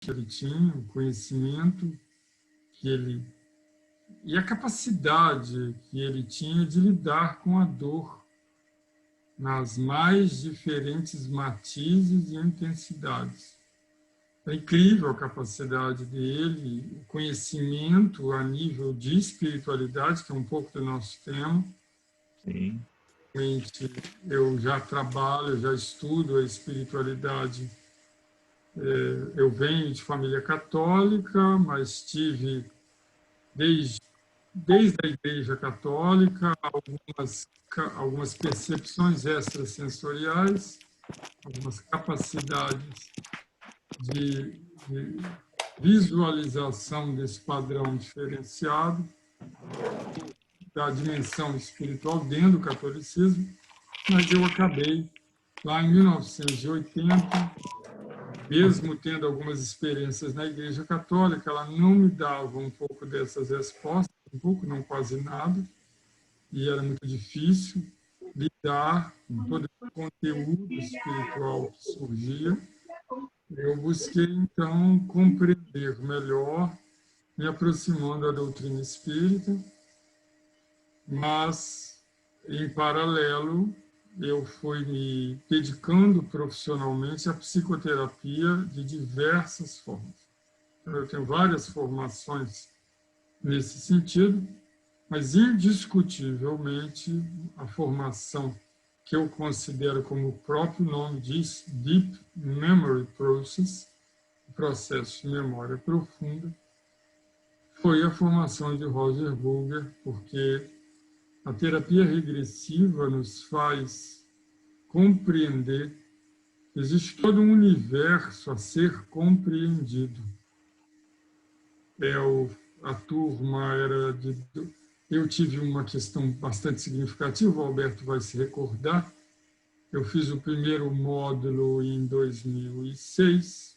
que ele tinha, o conhecimento que ele e a capacidade que ele tinha de lidar com a dor nas mais diferentes matizes e intensidades. É incrível a capacidade dele, o conhecimento a nível de espiritualidade, que é um pouco do nosso tema. Sim. Eu já trabalho, já estudo a espiritualidade. Eu venho de família católica, mas tive, desde a Igreja Católica, algumas percepções extrasensoriais, algumas capacidades de visualização desse padrão diferenciado da dimensão espiritual dentro do catolicismo, mas eu acabei, lá em 1980, mesmo tendo algumas experiências na Igreja Católica, ela não me dava um pouco dessas respostas, um pouco, não quase nada, e era muito difícil lidar com todo o conteúdo espiritual que surgia. Eu busquei, então, compreender melhor, me aproximando da doutrina espírita, mas, em paralelo, eu fui me dedicando profissionalmente à psicoterapia de diversas formas. Eu tenho várias formações nesse sentido, mas, indiscutivelmente, a formação que eu considero, como o próprio nome diz, Deep Memory Process, processo de memória profunda, foi a formação de Roger Bulger, porque a terapia regressiva nos faz compreender que existe todo um universo a ser compreendido. A turma era de... Eu tive uma questão bastante significativa, o Alberto vai se recordar. Eu fiz o primeiro módulo em 2006,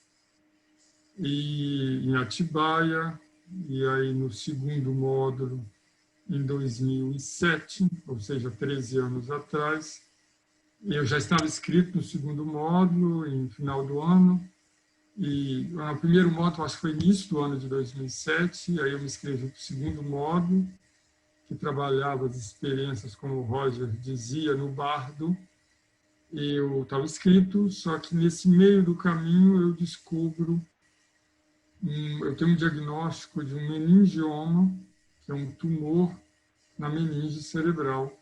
em Atibaia, e aí no segundo módulo em 2007, ou seja, 13 anos atrás. Eu já estava inscrito no segundo módulo, em final do ano, e no primeiro módulo, acho que foi início do ano de 2007, aí eu me inscrevi para o segundo módulo, que trabalhava as experiências, como o Roger dizia, no bardo. Eu estava inscrito, só que nesse meio do caminho eu descubro, eu tenho um diagnóstico de um meningioma, que é um tumor na meninge cerebral.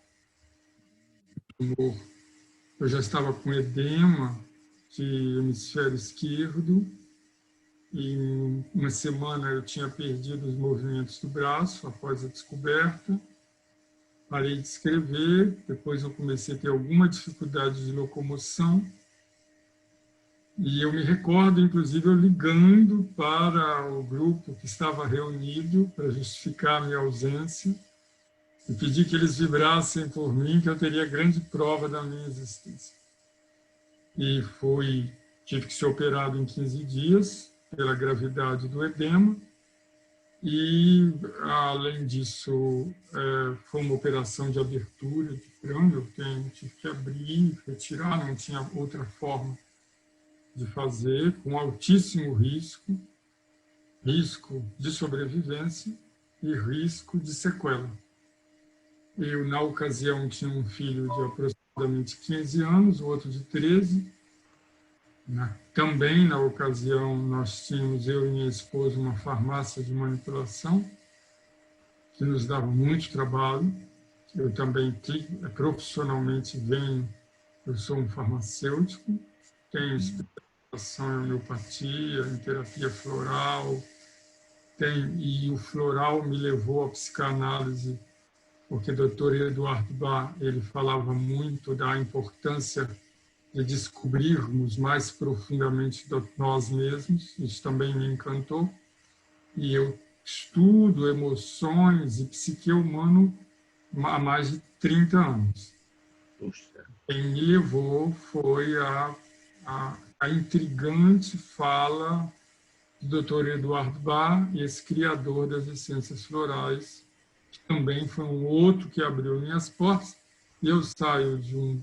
Eu já estava com edema de hemisfério esquerdo, e em uma semana eu tinha perdido os movimentos do braço após a descoberta. Parei de escrever, depois eu comecei a ter alguma dificuldade de locomoção, e eu me recordo, inclusive, eu ligando para o grupo que estava reunido para justificar a minha ausência, e pedi que eles vibrassem por mim, que eu teria grande prova da minha existência. E tive que ser operado em 15 dias, pela gravidade do edema, e, além disso, foi uma operação de abertura de crânio, eu tive que abrir, retirar, não tinha outra forma de fazer, com altíssimo risco de sobrevivência e risco de sequela. Eu, na ocasião, tinha um filho de aproximadamente 15 anos, o outro de 13. Também, na ocasião, nós tínhamos, eu e minha esposa, uma farmácia de manipulação, que nos dava muito trabalho. Eu também, profissionalmente, eu sou um farmacêutico, tenho especialização em homeopatia, em terapia floral, e o floral me levou à psicanálise, porque o doutor Eduardo Bach, ele falava muito da importância de descobrirmos mais profundamente nós mesmos. Isso também me encantou. E eu estudo emoções e psique humano há mais de 30 anos. Puxa. Quem me levou foi a intrigante fala do Dr. Eduardo Bach, esse criador das essências florais, que também foi um outro que abriu minhas portas. E eu saio de um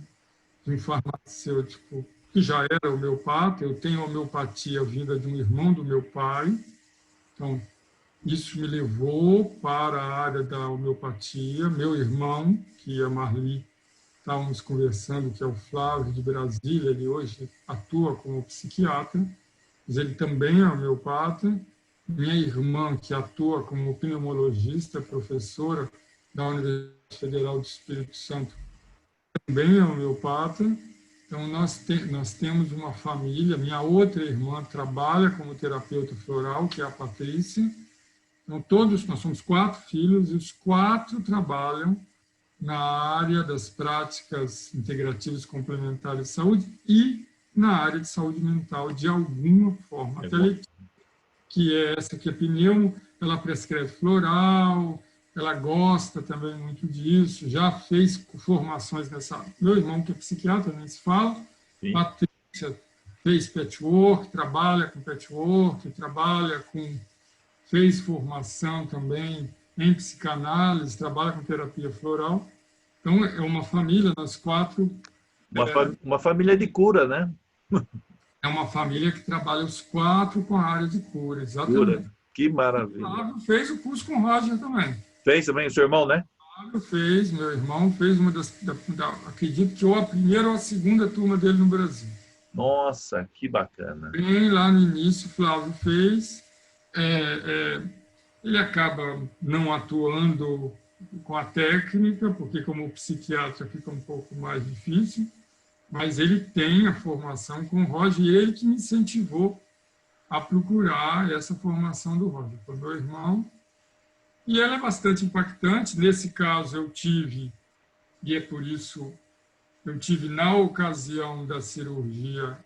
farmacêutico que já era homeopata. Eu tenho homeopatia vinda de um irmão do meu pai. Então, isso me levou para a área da homeopatia. Meu irmão, que é Marli, estávamos conversando, que é o Flávio de Brasília, ele hoje atua como psiquiatra, mas ele também é homeopata. Minha irmã, que atua como pneumologista, professora da Universidade Federal do Espírito Santo, também é homeopata. Então, nós temos uma família. Minha outra irmã trabalha como terapeuta floral, que é a Patrícia. Então, nós somos 4 filhos, e os 4 trabalham na área das práticas integrativas complementares de saúde e na área de saúde mental, de alguma forma. Até que é essa que é pneumo, ela prescreve floral, ela gosta também muito disso, já fez formações nessa área. Meu irmão, que é psiquiatra, nem se fala. Sim. Patrícia fez patchwork, trabalha com patchwork, fez formação também em psicanálise, trabalha com terapia floral. Então, é uma família, nós 4. Uma família de cura, né? É uma família que trabalha os 4 com a área de cura, exatamente. Cura. Que maravilha. O Flávio fez o curso com o Roger também. Fez também o seu irmão, né? O Flávio fez, meu irmão fez uma acredito que ou a primeira ou a segunda turma dele no Brasil. Nossa, que bacana. Bem lá no início, o Flávio fez. Ele acaba não atuando com a técnica, porque como psiquiatra fica um pouco mais difícil, mas ele tem a formação com o Roger, e ele que me incentivou a procurar essa formação do Roger. Foi meu irmão, e ela é bastante impactante. Nesse caso, eu tive, e é por isso, eu tive na ocasião da cirurgia,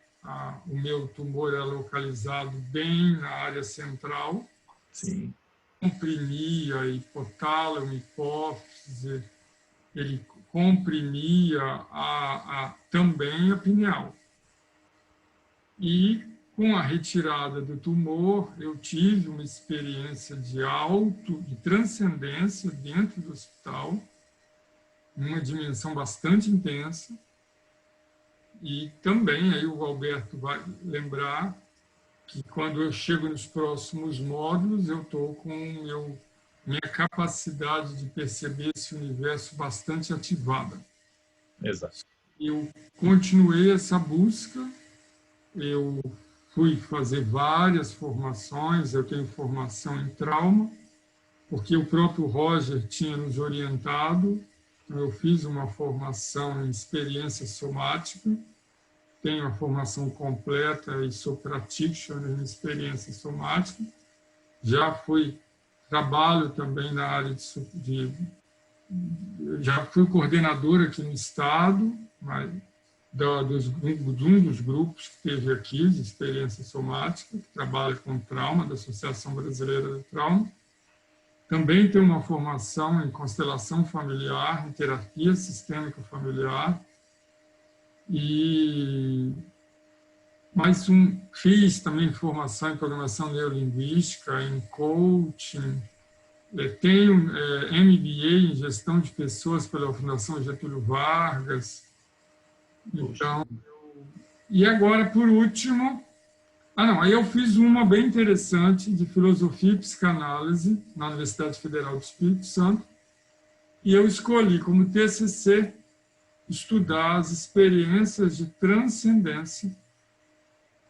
o meu tumor é localizado bem na área central. Sim. Comprimia a hipotálamo, hipófise, ele comprimia também a pineal. E, com a retirada do tumor, eu tive uma experiência de transcendência dentro do hospital, uma dimensão bastante intensa. E também, aí o Alberto vai lembrar, que quando eu chego nos próximos módulos, eu estou com minha capacidade de perceber esse universo bastante ativada. Exato. Eu continuei essa busca, eu fui fazer várias formações, eu tenho formação em trauma, porque o próprio Roger tinha nos orientado, então eu fiz uma formação em experiência somática, tenho a formação completa e sou practitioner em experiência somática. Trabalho também na área já fui coordenador aqui no Estado, de um dos grupos que teve aqui, de experiência somática, que trabalha com trauma, da Associação Brasileira de Trauma. Também tenho uma formação em constelação familiar, em terapia sistêmica familiar, fiz também formação em programação neurolinguística, em coaching, tenho MBA em gestão de pessoas pela Fundação Getúlio Vargas. Então, e agora, por último, aí eu fiz uma bem interessante de filosofia e psicanálise na Universidade Federal do Espírito Santo, e eu escolhi como TCC estudar as experiências de transcendência,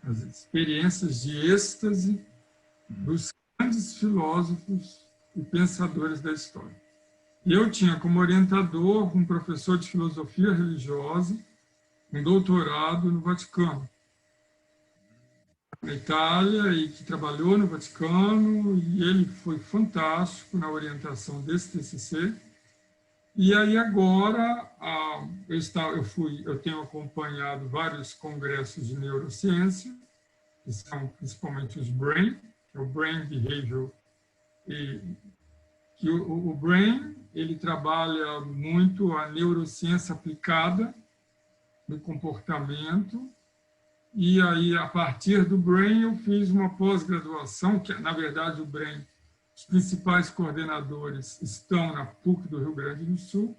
as experiências de êxtase dos grandes filósofos e pensadores da história. E eu tinha como orientador um professor de filosofia religiosa, um doutorado no Vaticano, na Itália, e que trabalhou no Vaticano, e ele foi fantástico na orientação desse TCC. E aí agora eu tenho acompanhado vários congressos de neurociência, que são principalmente os BRAIN, que é o Brain Behavior, e que o BRAIN ele trabalha muito a neurociência aplicada no comportamento. E aí, a partir do BRAIN, eu fiz uma pós-graduação, que na verdade o BRAIN, os principais coordenadores estão na PUC do Rio Grande do Sul,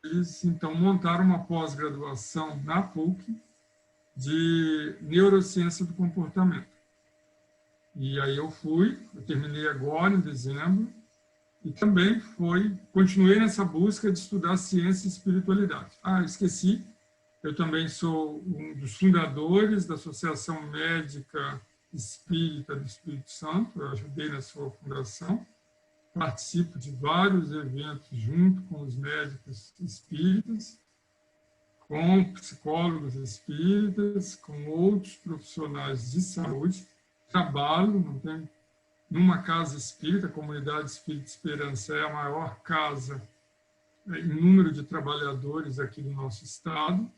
eles, então, montaram uma pós-graduação na PUC de neurociência do comportamento. E aí eu terminei agora, em dezembro, e também continuei nessa busca de estudar ciência e espiritualidade. Esqueci, eu também sou um dos fundadores da Associação Médica Espírita do Espírito Santo, eu ajudei na sua fundação, participo de vários eventos junto com os médicos espíritas, com psicólogos espíritas, com outros profissionais de saúde. Trabalho numa casa espírita, a Comunidade Espírita Esperança é a maior casa em número de trabalhadores aqui do nosso estado.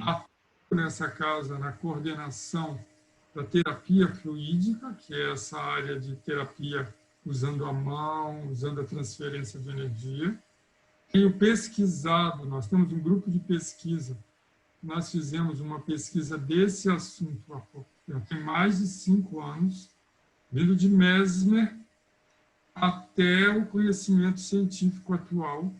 Atuo nessa casa na coordenação da terapia fluídica, que é essa área de terapia usando a mão, usando a transferência de energia. Tenho pesquisado, nós temos um grupo de pesquisa, nós fizemos uma pesquisa desse assunto já tem mais de 5 anos, vindo de Mesmer até o conhecimento científico atual,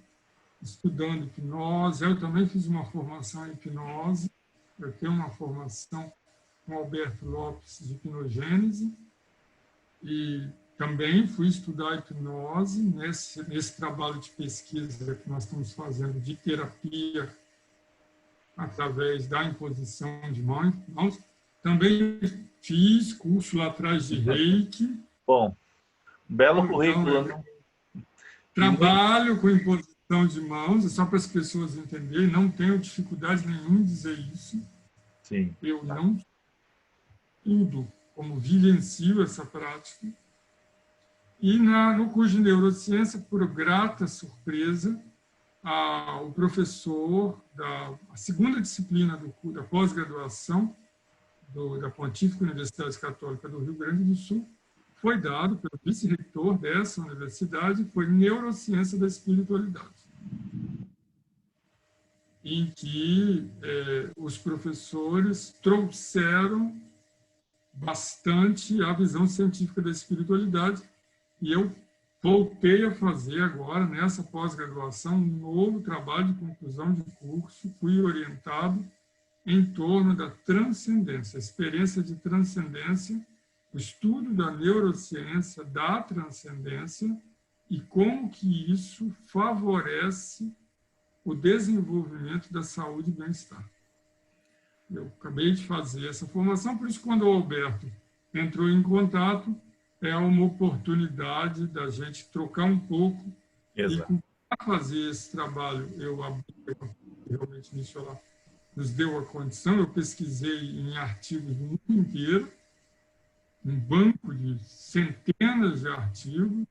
estudando hipnose. Eu também fiz uma formação em hipnose, eu tenho uma formação com Alberto Lopes de hipnogênese, e também fui estudar hipnose nesse trabalho de pesquisa que nós estamos fazendo de terapia através da imposição de mãos. Também fiz curso lá atrás de Reiki. Bom, belo currículo. Então, trabalho com imposição de mãos, é só para as pessoas entenderem, não tenho dificuldade nenhuma em dizer isso. Sim. Eu não tudo como vivencio essa prática. E no curso de neurociência, por grata surpresa, o professor a segunda disciplina da pós-graduação da Pontífica Universidade Católica do Rio Grande do Sul foi dado pelo vice-reitor dessa universidade, foi Neurociência da Espiritualidade, em que os professores trouxeram bastante a visão científica da espiritualidade, e eu voltei a fazer agora, nessa pós-graduação, um novo trabalho de conclusão de curso, fui orientado em torno da transcendência, a experiência de transcendência, o estudo da neurociência da transcendência e como que isso favorece o desenvolvimento da saúde e bem-estar. Eu acabei de fazer essa formação, por isso quando o Alberto entrou em contato, é uma oportunidade da gente trocar um pouco. Exato. E para fazer esse trabalho, eu abri realmente nisso lá, nos deu a condição, eu pesquisei em artigos do mundo inteiro, um banco de centenas de artigos,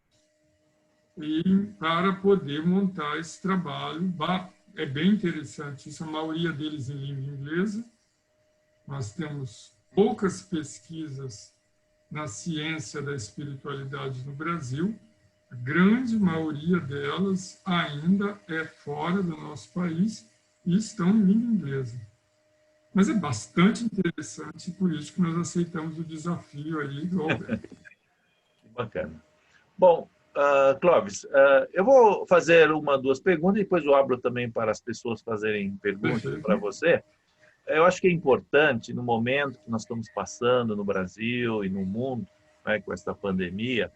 e para poder montar esse trabalho. É bem interessante isso, a maioria deles em língua inglesa. Nós temos poucas pesquisas na ciência da espiritualidade no Brasil, a grande maioria delas ainda é fora do nosso país e estão em língua inglesa. Mas é bastante interessante, por isso que nós aceitamos o desafio aí do Alberto. Que bacana. Bom, Clóvis, eu vou fazer 2 perguntas e depois eu abro também para as pessoas fazerem perguntas para você. Eu acho que é importante, no momento que nós estamos passando no Brasil e no mundo, né, com essa pandemia,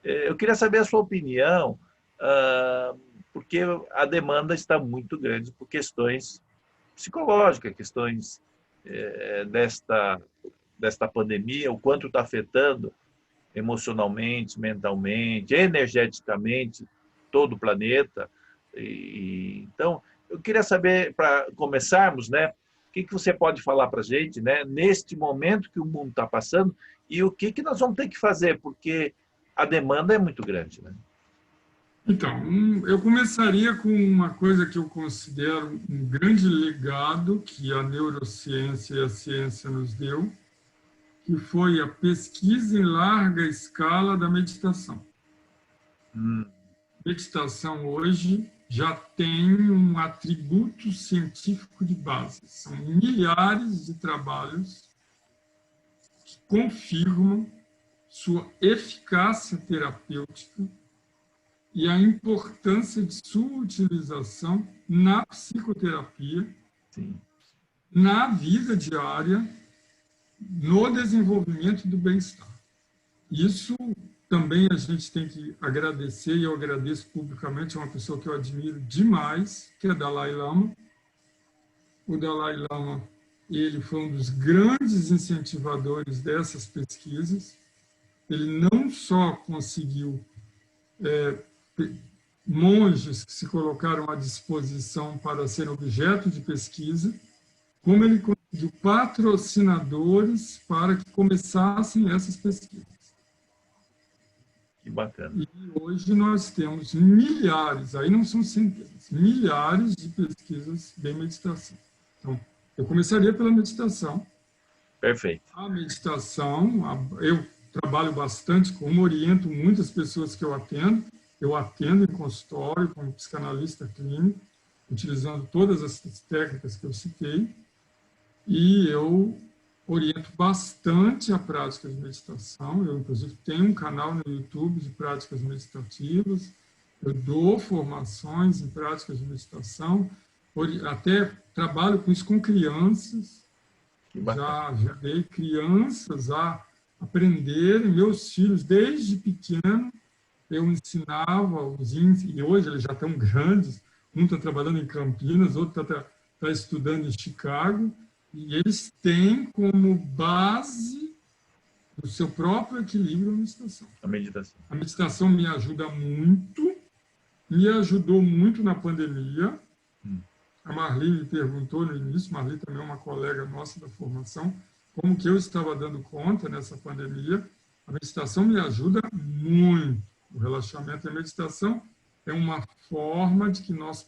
eu queria saber a sua opinião, porque a demanda está muito grande por questões psicológicas, questões desta pandemia, o quanto está afetando emocionalmente, mentalmente, energeticamente todo o planeta. Então, eu queria saber, para começarmos, né, o que você pode falar para a gente, né, neste momento que o mundo está passando e o que nós vamos ter que fazer, porque a demanda é muito grande, né? Então, eu começaria com uma coisa que eu considero um grande legado que a neurociência e a ciência nos deu, que foi a pesquisa em larga escala da meditação. Meditação hoje já tem um atributo científico de base. São milhares de trabalhos que confirmam sua eficácia terapêutica e a importância de sua utilização na psicoterapia, Sim. na vida diária, no desenvolvimento do bem-estar. Isso também a gente tem que agradecer, e eu agradeço publicamente a uma pessoa que eu admiro demais, que é Dalai Lama. O Dalai Lama, ele foi um dos grandes incentivadores dessas pesquisas. Ele não só conseguiu monges que se colocaram à disposição para ser objeto de pesquisa, como ele conseguiu patrocinadores para que começassem essas pesquisas. Que bacana. E hoje nós temos milhares, aí não são centenas, milhares de pesquisas de meditação. Então, eu começaria pela meditação. Perfeito. A meditação, eu trabalho bastante, como oriento muitas pessoas que eu atendo em consultório como psicanalista clínico, utilizando todas essas técnicas que eu citei, e eu oriento bastante a prática de meditação. Eu, inclusive, tenho um canal no YouTube de práticas meditativas, eu dou formações em práticas de meditação, até trabalho com isso com crianças, já dei crianças a aprenderem, meus filhos, desde pequeno, eu ensinava os índices, e hoje eles já estão grandes, um está trabalhando em Campinas, outro está estudando em Chicago, e eles têm como base o seu próprio equilíbrio a meditação. A meditação. A meditação me ajuda muito, me ajudou muito na pandemia. A Marli me perguntou no início, Marli também é uma colega nossa da formação, como que eu estava dando conta nessa pandemia. A meditação me ajuda muito. O relaxamento e a meditação é uma forma de que nós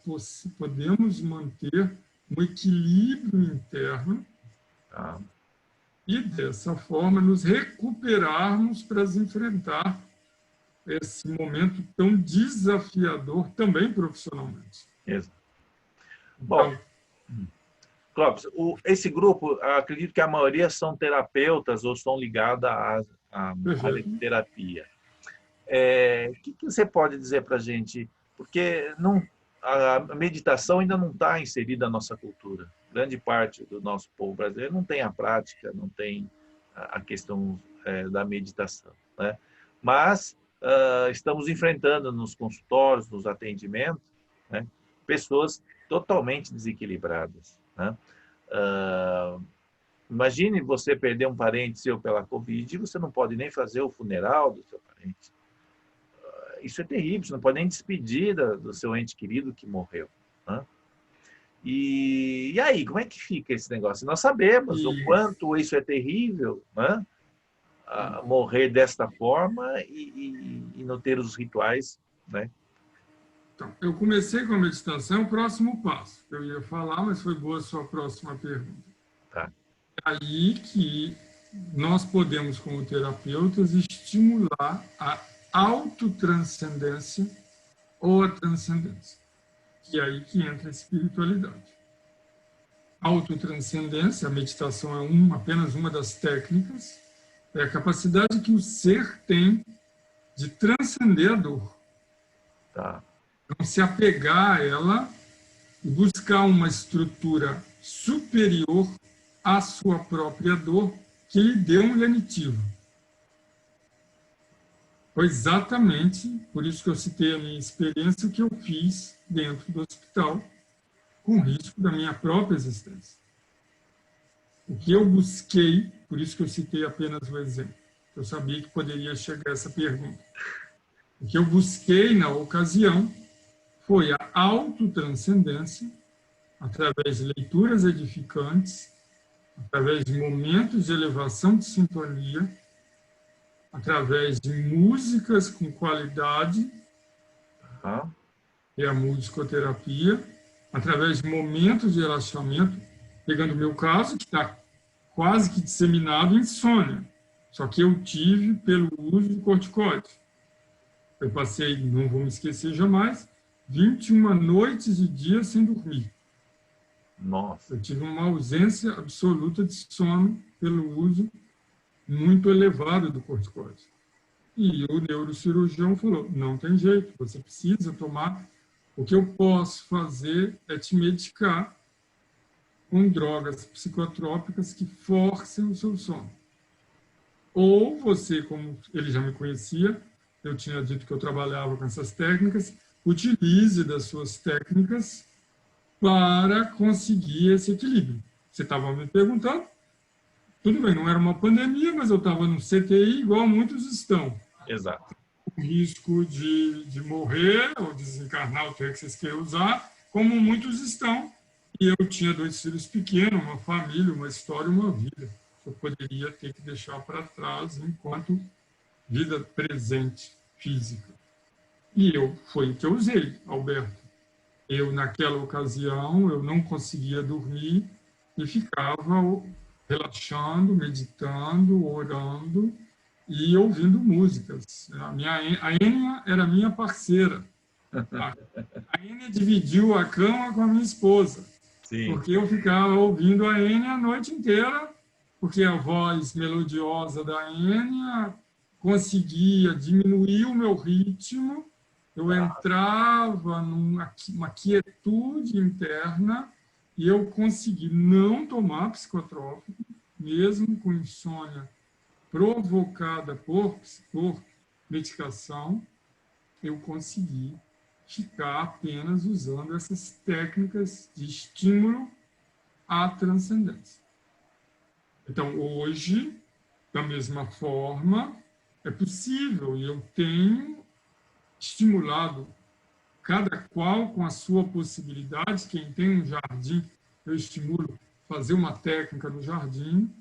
podemos manter um equilíbrio interno e, dessa forma, nos recuperarmos para enfrentar esse momento tão desafiador também profissionalmente. Exato. Bom, Clóvis, esse grupo, acredito que a maioria são terapeutas ou estão ligados à terapia. O que você pode dizer para a gente? Porque a meditação ainda não está inserida na nossa cultura. Grande parte do nosso povo brasileiro não tem a prática, não tem a questão da meditação, né? Mas estamos enfrentando nos consultórios, nos atendimentos, né, pessoas totalmente desequilibradas, né? Imagine você perder um parente seu pela Covid e você não pode nem fazer o funeral do seu parente. Isso é terrível, você não pode nem despedir do seu ente querido que morreu, né? E aí, como é que fica esse negócio? Nós sabemos o quanto isso é terrível, né? Morrer desta forma e não ter os rituais, né? Então, eu comecei com a meditação, o próximo passo. Eu ia falar, mas foi boa a sua próxima pergunta. Tá. É aí que nós podemos, como terapeutas, estimular a autotranscendência ou a transcendência. Que é aí que entra a espiritualidade. Autotranscendência, a meditação é apenas uma das técnicas, é a capacidade que o ser tem de transcender a dor. Tá. Não se apegar a ela e buscar uma estrutura superior à sua própria dor que lhe deu um lenitivo. Foi exatamente por isso que eu citei a minha experiência, o que eu fiz dentro do hospital, com risco da minha própria existência. O que eu busquei, por isso que eu citei apenas o exemplo, eu sabia que poderia chegar essa pergunta. O que eu busquei na ocasião foi a autotranscendência, através de leituras edificantes, através de momentos de elevação de sintonia, através de músicas com qualidade, é a musicoterapia, através de momentos de relaxamento, pegando o meu caso, que está quase que disseminado, insônia. Só que eu tive pelo uso de corticoide. Eu passei, não vou me esquecer jamais, 21 noites e dias sem dormir. Nossa. Eu tive uma ausência absoluta de sono pelo uso muito elevado do corticoide. E o neurocirurgião falou, não tem jeito, você precisa tomar. O que eu posso fazer é te medicar com drogas psicotrópicas que forcem o seu sono. Ou você, como ele já me conhecia, eu tinha dito que eu trabalhava com essas técnicas, utilize das suas técnicas para conseguir esse equilíbrio. Você estava me perguntando, tudo bem, não era uma pandemia, mas eu estava no CTI, igual muitos estão. Exato. O risco de morrer ou desencarnar, o termo que vocês queiram usar, como muitos estão. E eu tinha 2 filhos pequenos, uma família, uma história, uma vida. Eu poderia ter que deixar para trás enquanto vida presente, física. E foi o que eu usei, Alberto. Eu, naquela ocasião, eu não conseguia dormir e ficava relaxando, meditando, orando e ouvindo músicas. A Enya era minha parceira. A Enya dividiu a cama com a minha esposa. Sim. Porque eu ficava ouvindo a Enya a noite inteira, porque a voz melodiosa da Enya conseguia diminuir o meu ritmo, eu entrava numa quietude interna e eu consegui não tomar psicotrópico, mesmo com insônia provocada por medicação, eu consegui ficar apenas usando essas técnicas de estímulo à transcendência. Então, hoje, da mesma forma, é possível, e eu tenho estimulado cada qual com a sua possibilidade. Quem tem um jardim, eu estimulo fazer uma técnica no jardim,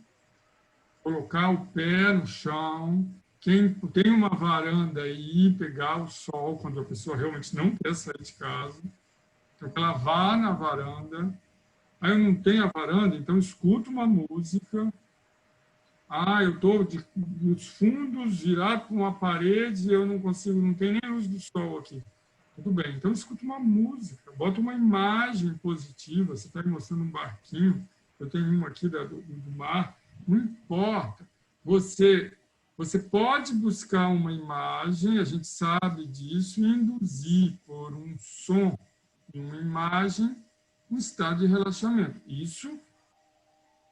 colocar o pé no chão. Quem tem uma varanda aí, pegar o sol, quando a pessoa realmente não quer sair de casa, então ela vá na varanda. Aí eu não tenho a varanda, então escuto uma música. Eu estou nos fundos, virado para uma parede, eu não consigo, não tem nem luz do sol aqui. Tudo bem, então escuta uma música, bota uma imagem positiva. Você está me mostrando um barquinho, eu tenho um aqui do mar, não importa. Você pode buscar uma imagem, a gente sabe disso, e induzir por um som e uma imagem um estado de relaxamento. Isso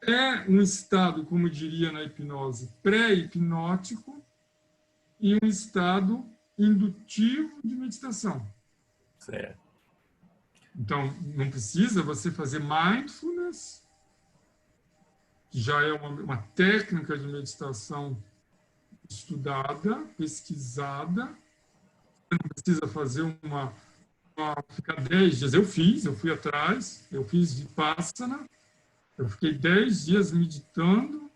é um estado, como diria na hipnose, pré-hipnótico e um estado indutivo de meditação. Certo. Então, não precisa você fazer mindfulness, que já é uma técnica de meditação estudada, pesquisada. Você não precisa fazer ficar 10 dias. Eu fui atrás, eu fiz Vipassana. Eu fiquei 10 dias meditando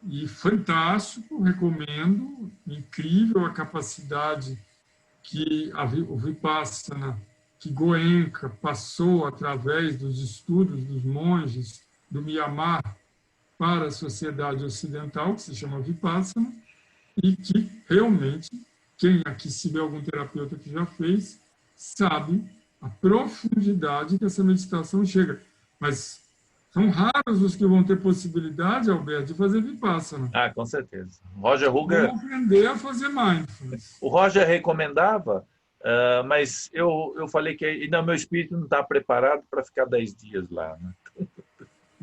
e fantástico, recomendo, incrível a capacidade que o Vipassana, que Goenka passou através dos estudos dos monges do Myanmar para a sociedade ocidental, que se chama Vipassana, e que realmente, quem aqui, se tiver algum terapeuta que já fez, sabe a profundidade que essa meditação chega. Mas são raros os que vão ter possibilidade, Alberto, de fazer Vipassana. Com certeza. Roger Ruger... Vão aprender a fazer mindfulness. O Roger recomendava, mas eu falei que ainda meu espírito não está preparado para ficar 10 dias lá. Né?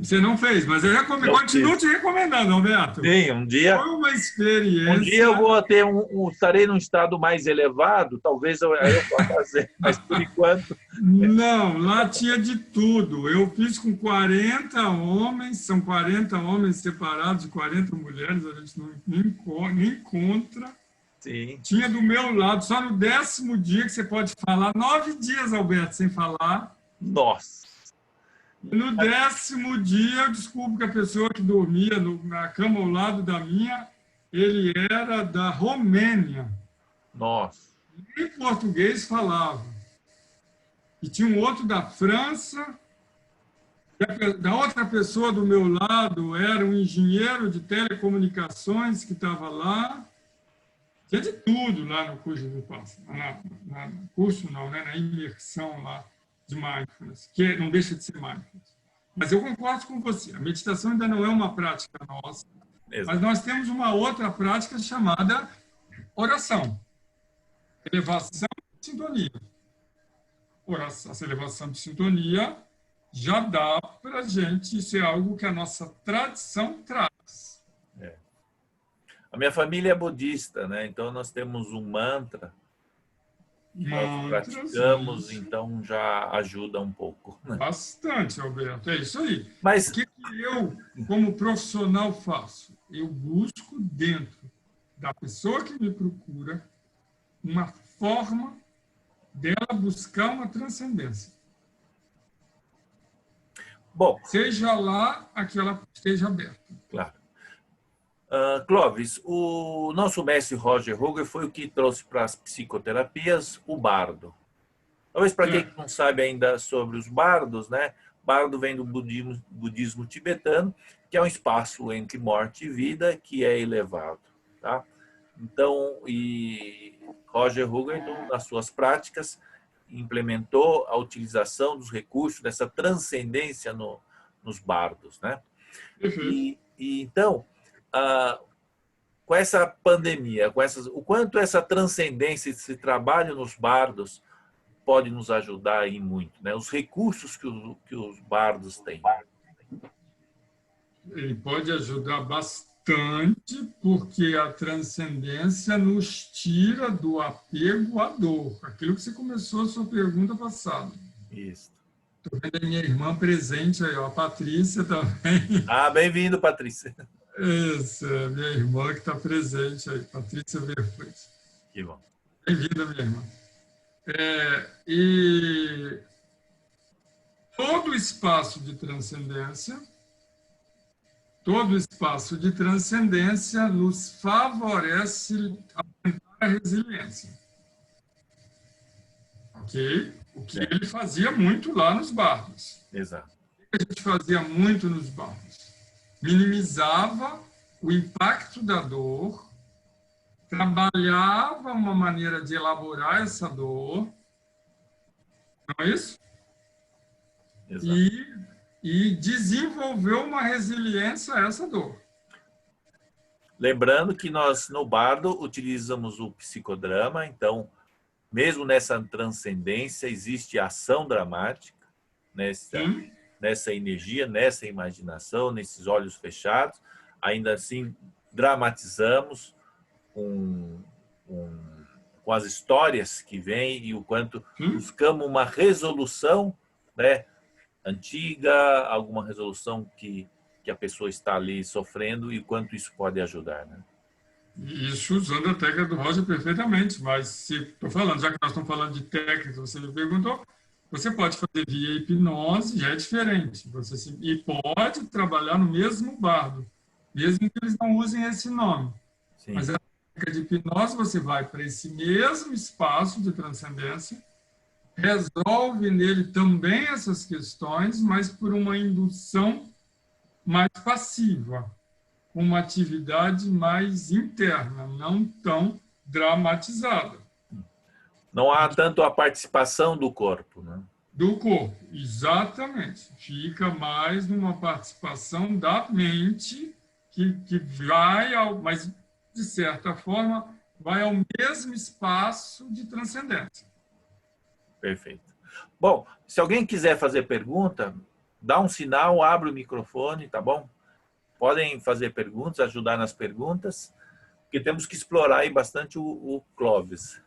Você não fez, mas eu continuo te recomendando, Alberto. Sim, um dia... Foi uma experiência... Um dia eu vou ter estarei num estado mais elevado, talvez eu possa fazer, mas por enquanto... Não, lá tinha de tudo. Eu fiz com 40 homens, são 40 homens separados de 40 mulheres, a gente nem encontra. Sim. Tinha do meu lado, só no 10º dia que você pode falar, 9 dias, Alberto, sem falar. Nossa! No 10º dia, eu descubro que a pessoa que dormia na cama ao lado da minha, ele era da Romênia. Nossa! Nem português falava. E tinha um outro da França. Da outra pessoa do meu lado era um engenheiro de telecomunicações que estava lá. Tinha de tudo lá no curso de Vipassana. Curso não, né? Na imersão lá de mindfulness, que não deixa de ser mindfulness. Mas eu concordo com você, a meditação ainda não é uma prática nossa, Exato. Mas nós temos uma outra prática chamada Oração. Elevação de sintonia. Oração, essa elevação de sintonia já dá para a gente, isso é algo que a nossa tradição traz. É. A minha família é budista, né? Então nós temos um mantra que nós praticamos, então já ajuda um pouco. Né? Bastante, Alberto, é isso aí. Mas o que eu, como profissional, faço? Eu busco dentro da pessoa que me procura uma forma dela buscar uma transcendência. Bom, seja lá a que ela esteja aberta. Claro. Clóvis, o nosso mestre Roger Hoger foi o que trouxe para as psicoterapias o bardo. Talvez para quem não sabe ainda sobre os bardos, né? Bardo vem do budismo tibetano, que é um espaço entre morte e vida que é elevado, tá? Então, e Roger Hoger, então, nas suas práticas, implementou a utilização dos recursos dessa transcendência nos bardos, né? Uhum. E então, com essa pandemia, o quanto essa transcendência, esse trabalho nos bardos pode nos ajudar aí muito, né? Os recursos que os bardos têm. Ele pode ajudar bastante, porque a transcendência nos tira do apego à dor. Aquilo que você começou a sua pergunta passada. Isso. Estou vendo a minha irmã presente aí, ó, a Patrícia também. Ah, bem-vindo, Patrícia. Isso, é minha irmã que está presente aí, Patrícia Verfrez. Que bom. Bem-vinda, minha irmã. E todo espaço de transcendência nos favorece aumentar a resiliência. Ok? O que ele fazia muito lá nos bardos. Exato. O que a gente fazia muito nos bardos? Minimizava o impacto da dor, trabalhava uma maneira de elaborar essa dor, não é isso? Exato. E desenvolveu uma resiliência a essa dor. Lembrando que nós, no bardo, utilizamos o psicodrama, então, mesmo nessa transcendência, existe ação dramática, nessa energia, nessa imaginação, nesses olhos fechados. Ainda assim, dramatizamos com as histórias que vêm e o quanto buscamos uma resolução, né, antiga, alguma resolução que a pessoa está ali sofrendo e o quanto isso pode ajudar, né? Isso usando a técnica do Roger perfeitamente, mas se estou falando, já que nós estamos falando de técnica, você me perguntou, você pode fazer via hipnose, já é diferente. E pode trabalhar no mesmo bardo, mesmo que eles não usem esse nome. Sim. Mas a técnica de hipnose, você vai para esse mesmo espaço de transcendência, resolve nele também essas questões, mas por uma indução mais passiva, uma atividade mais interna, não tão dramatizada. Não há tanto a participação do corpo, né? Do corpo, exatamente. Fica mais numa participação da mente que vai, mas de certa forma, vai ao mesmo espaço de transcendência. Perfeito. Bom, se alguém quiser fazer pergunta, dá um sinal, abre o microfone, tá bom? Podem fazer perguntas, ajudar nas perguntas, porque temos que explorar aí bastante o Clóvis.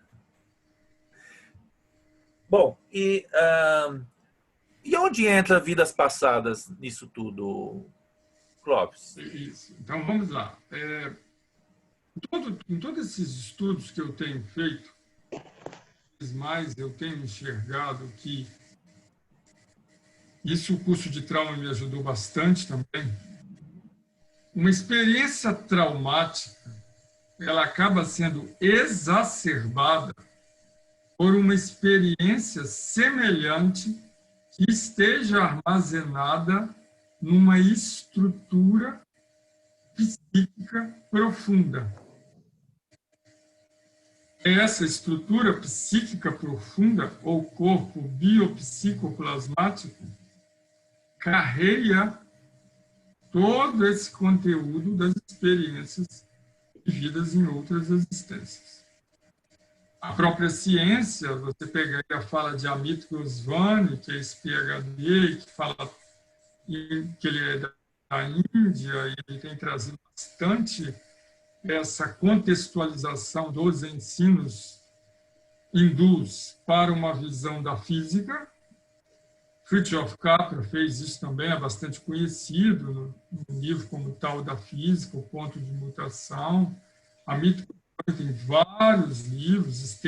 Bom, e onde entra vidas passadas nisso tudo, Clóvis? Isso. Então, vamos lá. Em todos esses estudos que eu tenho feito, mais eu tenho enxergado que isso, o curso de trauma me ajudou bastante também. Uma experiência traumática, ela acaba sendo exacerbada por uma experiência semelhante que esteja armazenada numa estrutura psíquica profunda. Essa estrutura psíquica profunda, ou corpo biopsicoplasmático, carrega todo esse conteúdo das experiências vividas em outras existências. A própria ciência, você pega a fala de Amit Goswami, que é esse PhD, que fala que ele é da Índia, e ele tem trazido bastante essa contextualização dos ensinos hindus para uma visão da física. Fritjof Capra fez isso também, é bastante conhecido, num livro como o Tal da Física, O Ponto de Mutação. Amit Goswami tem vários livros,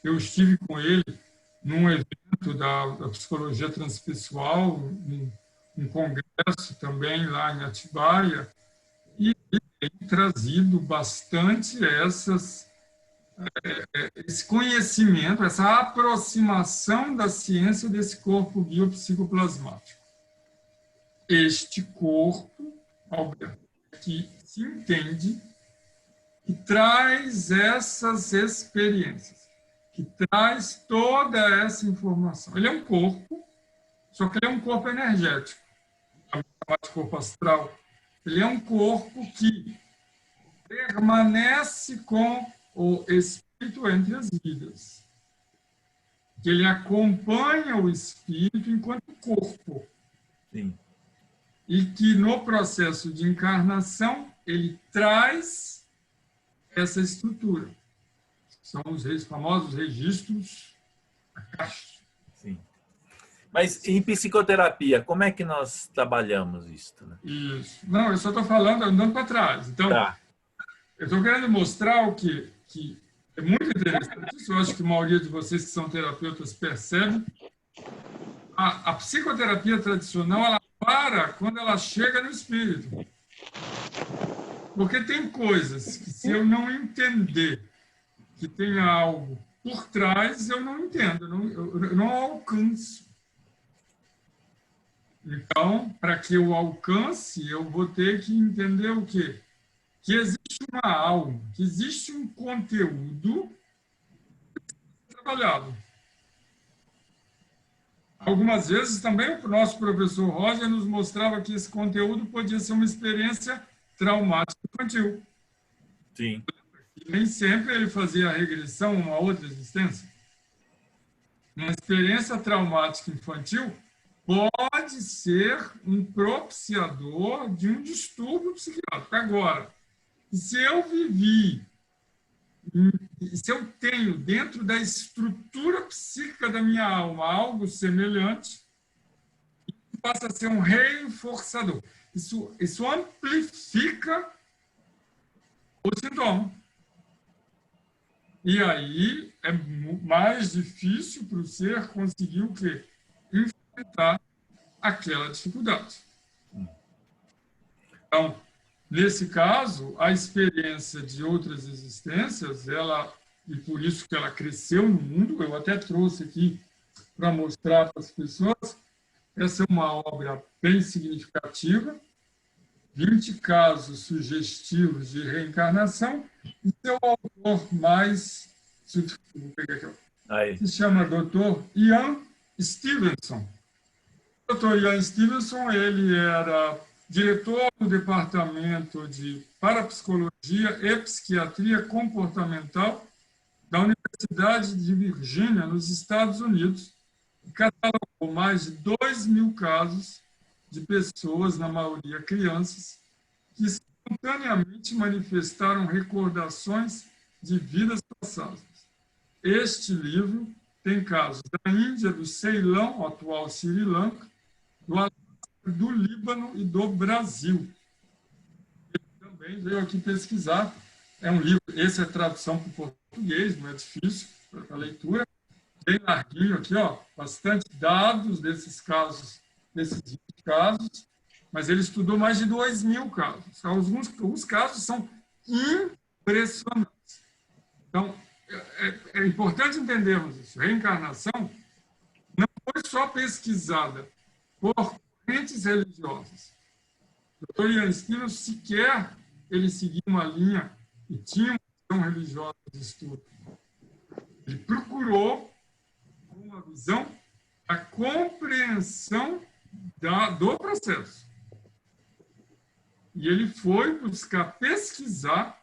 eu estive com ele num evento da psicologia transpessoal, um congresso também lá em Atibaia, e ele tem trazido bastante esse conhecimento, essa aproximação da ciência desse corpo biopsicoplasmático. Este corpo, Alberto, que se entende, que traz essas experiências, que traz toda essa informação. Ele é um corpo, só que ele é um corpo energético, o corpo astral. Ele é um corpo que permanece com o espírito entre as vidas, que ele acompanha o espírito enquanto corpo. Sim. E que no processo de encarnação ele traz essa estrutura. São os famosos registros akásticos. Sim. Mas em psicoterapia, como é que nós trabalhamos isso? Né? Isso. Não, eu só estou falando, andando para trás. Então, eu estou querendo mostrar o que é muito interessante. Isso eu acho que a maioria de vocês que são terapeutas percebe. A psicoterapia tradicional, ela para quando ela chega no espírito. Porque tem coisas que, se eu não entender que tem algo por trás, eu não entendo, eu não alcanço. Então, para que eu alcance, eu vou ter que entender o quê? Que existe uma alma, que existe um conteúdo trabalhado. Algumas vezes também o nosso professor Roger nos mostrava que esse conteúdo podia ser uma experiência traumática infantil. Sim. E nem sempre ele fazia a regressão a uma outra existência. Uma experiência traumática infantil pode ser um propiciador de um distúrbio psiquiátrico. Agora, se eu vivi, se eu tenho dentro da estrutura psíquica da minha alma algo semelhante, isso passa a ser um reforçador. Isso amplifica o sintoma. E aí é mais difícil para o ser conseguir o quê? Enfrentar aquela dificuldade. Então, nesse caso, a experiência de outras existências, e por isso que ela cresceu no mundo, eu até trouxe aqui para mostrar para as pessoas, essa é uma obra bem significativa, 20 casos sugestivos de reencarnação, e seu autor mais, vou pegar aqui, se chama Dr. Ian Stevenson. O Dr. Ian Stevenson, ele era diretor do Departamento de Parapsicologia e Psiquiatria Comportamental da Universidade de Virgínia, nos Estados Unidos, e catalogou mais de 2.000 casos de pessoas, na maioria crianças, que espontaneamente manifestaram recordações de vidas passadas. Este livro tem casos da Índia, do Ceilão, atual Sri Lanka, do Líbano e do Brasil. Ele também veio aqui pesquisar. É um livro, esse é tradução para o português, não é difícil para a leitura. Bem larguinho aqui, ó, bastante dados desses casos, desses 20 casos, mas ele estudou mais de 2.000 casos. Alguns casos são impressionantes. Então, é importante entendermos isso. Reencarnação não foi só pesquisada por correntes religiosas. O Dr. Ian Stevenson sequer ele seguia uma linha e tinha uma visão religiosa de estudo. Ele procurou uma visão da compreensão do processo. E ele foi buscar pesquisar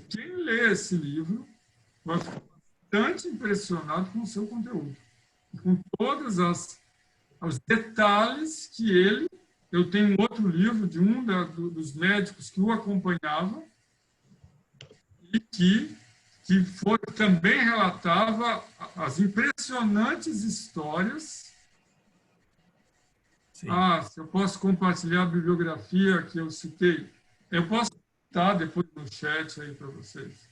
quem lê esse livro vai ficar bastante impressionado com o seu conteúdo, com todos os detalhes que ele... Eu tenho um outro livro de dos médicos que o acompanhava e que também relatava as impressionantes histórias. Sim. Se eu posso compartilhar a bibliografia que eu citei, eu posso citar depois no chat aí para vocês.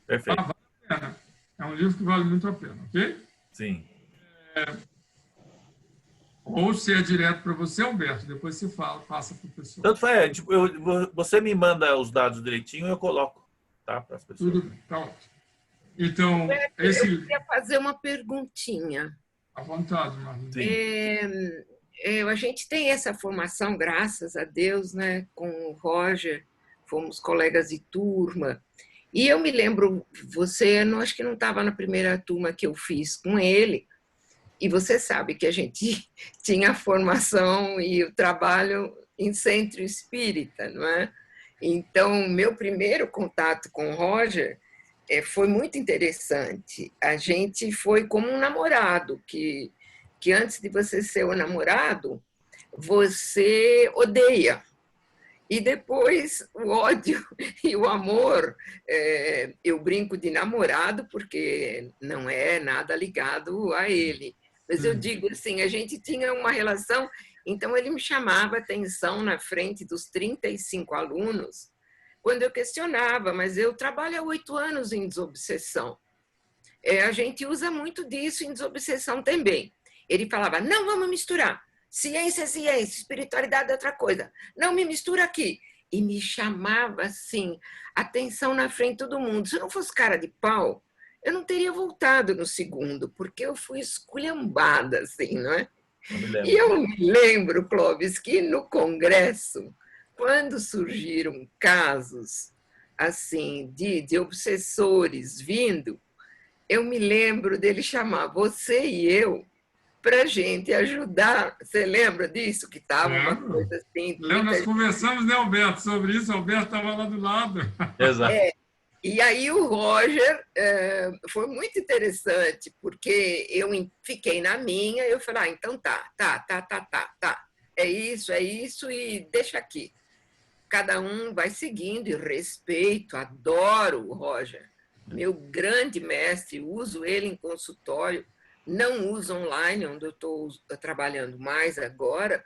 Perfeito. Vale a pena. É um livro que vale muito a pena, ok? Sim. Ou se é direto para você, Alberto, depois você passa para o pessoal. Tanto faz, você me manda os dados direitinho e eu coloco, tá? Para as pessoas. Tudo tá ótimo. Então, eu queria fazer uma perguntinha. À vontade, Marlene. A gente tem essa formação, graças a Deus, né? Com o Roger, fomos colegas de turma. E eu me lembro, você, acho que não estava na primeira turma que eu fiz com ele, e você sabe que a gente tinha a formação e o trabalho em centro espírita, não é? Então, meu primeiro contato com o Roger foi muito interessante. A gente foi como um namorado, que antes de você ser o namorado, você odeia. E depois o ódio e o amor, eu brinco de namorado, porque não é nada ligado a ele. Mas eu digo assim, a gente tinha uma relação, então ele me chamava atenção na frente dos 35 alunos, quando eu questionava, mas eu trabalho há 8 anos em desobsessão. A gente usa muito disso em desobsessão também. Ele falava, não vamos misturar. Ciência é ciência, espiritualidade é outra coisa. Não me mistura aqui. E me chamava assim, atenção na frente de todo mundo. Se eu não fosse cara de pau, eu não teria voltado no segundo, porque eu fui esculhambada, assim, não é? E eu me lembro, Clóvis, que no Congresso, quando surgiram casos assim de obsessores vindo, eu me lembro dele chamar você e eu para a gente ajudar. Você lembra disso? Que estava uma coisa assim... Nós conversamos, né, Alberto, sobre isso. O Alberto estava lá do lado. Exato. E aí o Roger foi muito interessante, porque eu fiquei na minha, eu falei, então tá. É isso, e deixa aqui. Cada um vai seguindo e respeito, adoro o Roger. Meu grande mestre, uso ele em consultório, não uso online, onde eu estou trabalhando mais agora.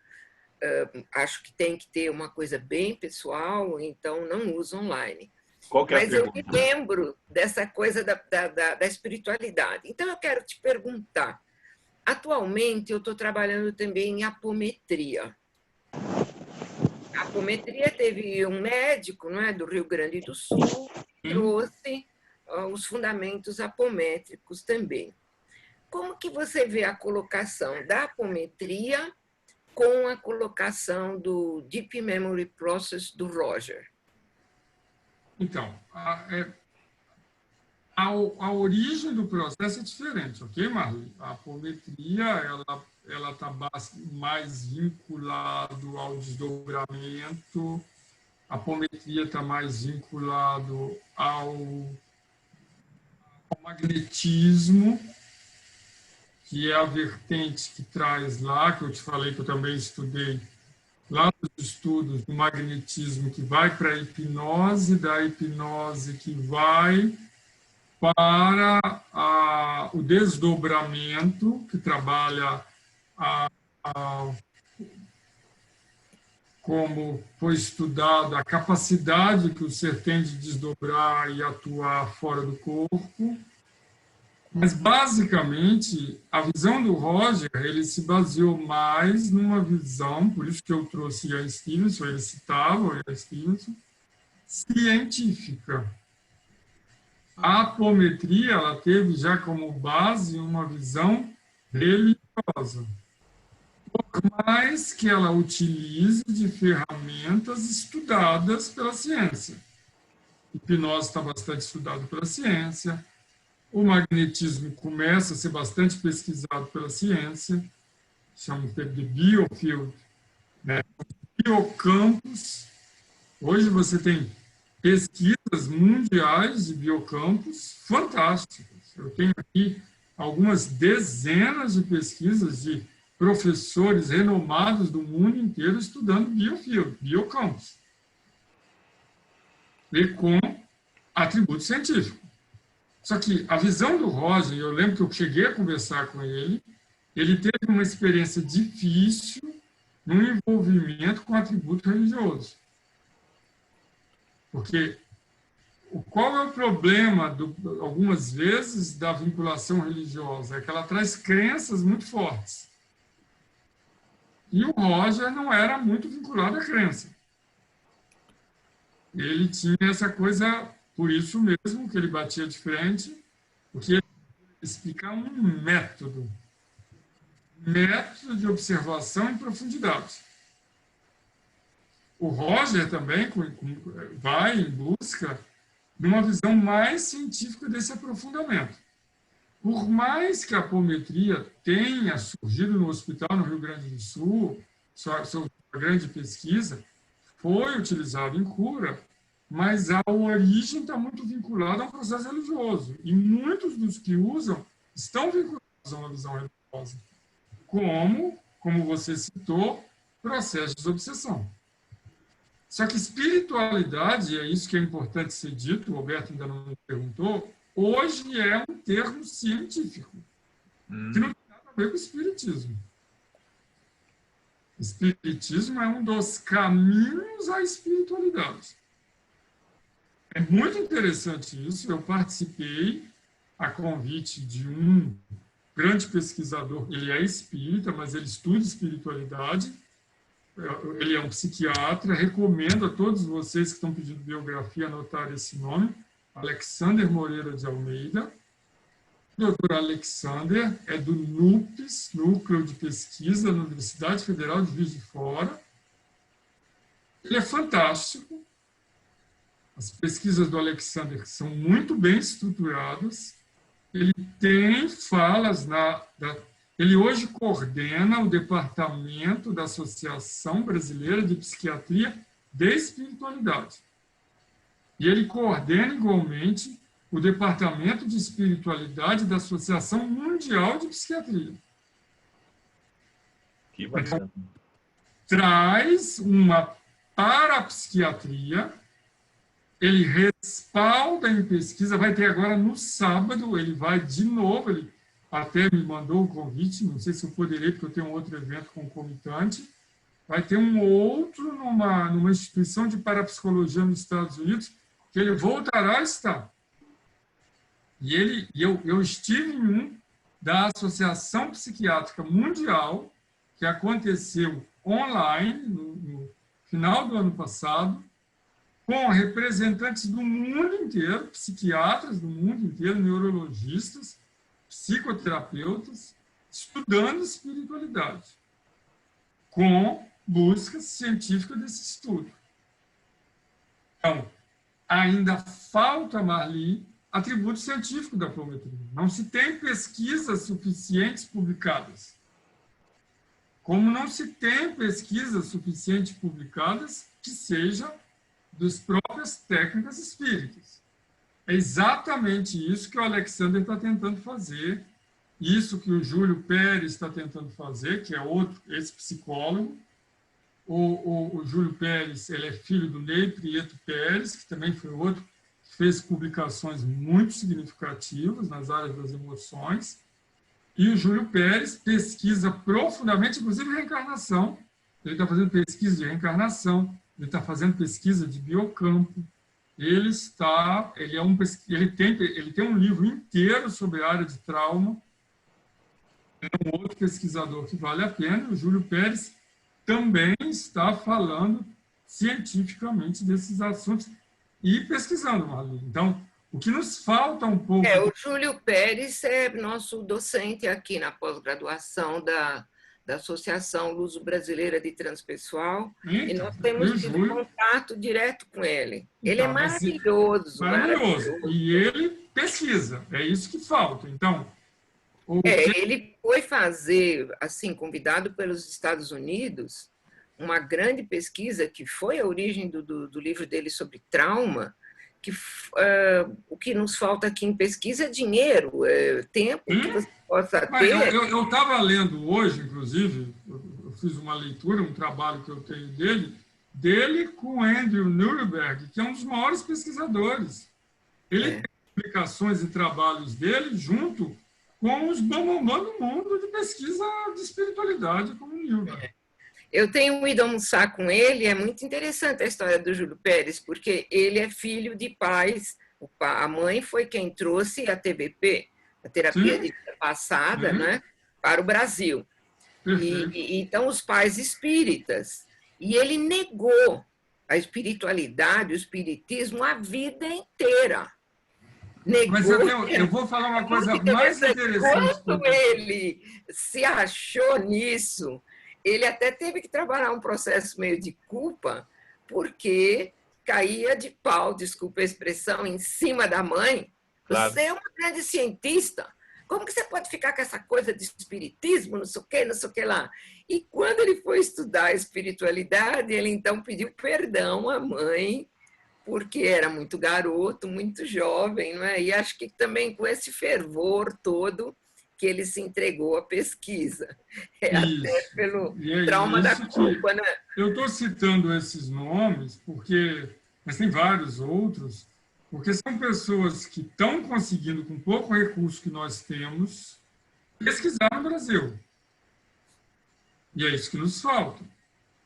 Acho que tem que ter uma coisa bem pessoal, então não uso online. Mas eu me lembro dessa coisa da espiritualidade. Então eu quero te perguntar, atualmente eu estou trabalhando também em apometria. A apometria teve um médico, não é, do Rio Grande do Sul, que trouxe os fundamentos apométricos também. Como que você vê a colocação da apometria com a colocação do Deep Memory Process do Roger? Então, a origem do processo é diferente, ok, Marli? A apometria, ela está mais vinculado ao desdobramento, a apometria está mais vinculado ao magnetismo, que é a vertente que traz lá, que eu te falei que eu também estudei, lá nos estudos do magnetismo, que vai para a hipnose, da hipnose que vai para o desdobramento, que trabalha como foi estudado, a capacidade que o ser tem de desdobrar e atuar fora do corpo. Mas, basicamente, a visão do Roger, ele se baseou mais numa visão, por isso que eu trouxe Ian Stevenson, ele citava Ian Stevenson, científica. A apometria, ela teve já como base uma visão religiosa, por mais que ela utilize de ferramentas estudadas pela ciência. Hipnose está bastante estudado pela ciência, o magnetismo começa a ser bastante pesquisado pela ciência, chama de biofield, né? Biocampos. Hoje você tem pesquisas mundiais de biocampos fantásticas. Eu tenho aqui algumas dezenas de pesquisas de professores renomados do mundo inteiro estudando biofield, biocampos, e com atributo científico. Só que a visão do Roger, eu lembro que eu cheguei a conversar com ele, ele teve uma experiência difícil no envolvimento com atributo religioso. Porque qual é o problema, algumas vezes, da vinculação religiosa? É que ela traz crenças muito fortes. E o Roger não era muito vinculado à crença. Ele tinha essa coisa, por isso mesmo que ele batia de frente, porque ele explica um método de observação em profundidade. O Roger também vai em busca de uma visão mais científica desse aprofundamento. Por mais que a apometria tenha surgido no hospital no Rio Grande do Sul, sua grande pesquisa, foi utilizada em cura, mas a origem está muito vinculada a um processo religioso. E muitos dos que usam estão vinculados a uma visão religiosa, como você citou, processos de obsessão. Só que espiritualidade, é isso que é importante ser dito, o Roberto ainda não me perguntou, hoje é um termo científico, que não tem nada a ver com o espiritismo. Espiritismo é um dos caminhos à espiritualidade. É muito interessante isso, eu participei a convite de um grande pesquisador, ele é espírita, mas ele estuda espiritualidade, ele é um psiquiatra, recomendo a todos vocês que estão pedindo biografia anotar esse nome, Alexander Moreira de Almeida. O Dr. Alexander é do NUPES, Núcleo de Pesquisa da Universidade Federal de Juiz de Fora. Ele é fantástico. As pesquisas do Alexander são muito bem estruturadas. Ele tem falas ele hoje coordena o departamento da Associação Brasileira de Psiquiatria de Espiritualidade. E ele coordena igualmente o departamento de espiritualidade da Associação Mundial de Psiquiatria. Que bacana. Então, traz uma parapsiquiatria, ele respalda em pesquisa, vai ter agora no sábado, ele vai de novo, ele até me mandou um convite, não sei se eu poderia, porque eu tenho um outro evento concomitante, vai ter um outro numa instituição de parapsicologia nos Estados Unidos, que ele voltará a estar. E eu estive em um da Associação Psiquiátrica Mundial, que aconteceu online, no final do ano passado, com representantes do mundo inteiro, psiquiatras do mundo inteiro, neurologistas, psicoterapeutas, estudando espiritualidade, com busca científica desse estudo. Então, ainda falta, Marli, atributo científico da apometria. Não se tem pesquisas suficientes publicadas. Como não se tem pesquisas suficientes publicadas que sejam das próprias técnicas espíritas. É exatamente isso que o Alexander está tentando fazer, isso que o Júlio Pérez está tentando fazer, que é outro, esse psicólogo. O Júlio Pérez, ele é filho do Ney Prieto Pérez, que também foi outro que fez publicações muito significativas nas áreas das emoções. E o Júlio Pérez pesquisa profundamente, inclusive reencarnação. Ele está fazendo pesquisa de reencarnação, ele está fazendo pesquisa de biocampo. Ele tem um livro inteiro sobre a área de trauma. É um outro pesquisador que vale a pena. O Júlio Pérez também está falando cientificamente desses assuntos e pesquisando, Marli. Então, o que nos falta um pouco... O Júlio Pérez é nosso docente aqui na pós-graduação da Associação Luso-Brasileira de Transpessoal, e nós temos tido contato direto com ele. Ele é maravilhoso. E ele pesquisa, é isso que falta. Então, ele foi fazer, assim, convidado pelos Estados Unidos uma grande pesquisa que foi a origem do livro dele sobre trauma, que o que nos falta aqui em pesquisa é dinheiro, tempo que você possa ter. Eu estava lendo hoje, inclusive, eu fiz uma leitura, um trabalho que eu tenho dele com Andrew Nuremberg, que é um dos maiores pesquisadores. Ele tem publicações e trabalhos dele junto com os bambambam do mundo de pesquisa de espiritualidade, como o Nuremberg. Eu tenho ido almoçar com ele, é muito interessante a história do Júlio Pérez, porque ele é filho de pais, a mãe foi quem trouxe a TBP, a terapia de vida passada, né, para o Brasil. Então, os pais espíritas. E ele negou a espiritualidade, o espiritismo, a vida inteira. Negou. Mas eu vou falar uma coisa mais interessante. Quando ele se achou nisso, ele até teve que trabalhar um processo meio de culpa, porque caía de pau, desculpa a expressão, em cima da mãe. Claro. Você é uma grande cientista. Como que você pode ficar com essa coisa de espiritismo, não sei o que lá? E quando ele foi estudar a espiritualidade, ele então pediu perdão à mãe, porque era muito garoto, muito jovem, não é? E acho que também com esse fervor todo que ele se entregou à pesquisa. Até pelo trauma da culpa, né? Eu estou citando esses nomes, mas tem vários outros, porque são pessoas que estão conseguindo, com pouco recurso que nós temos, pesquisar no Brasil. E é isso que nos falta.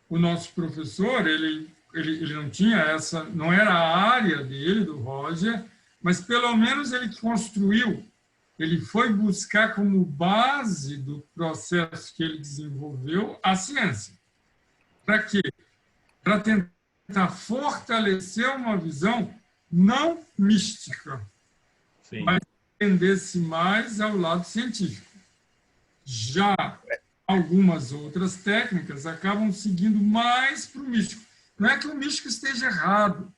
O nosso professor, ele não tinha essa, não era a área dele, do Roger, mas pelo menos ele construiu, ele foi buscar como base do processo que ele desenvolveu a ciência. Para quê? Para tentar fortalecer uma visão não mística, mas tendesse mais ao lado científico. Já algumas outras técnicas acabam seguindo mais para o místico. Não é que o místico esteja errado,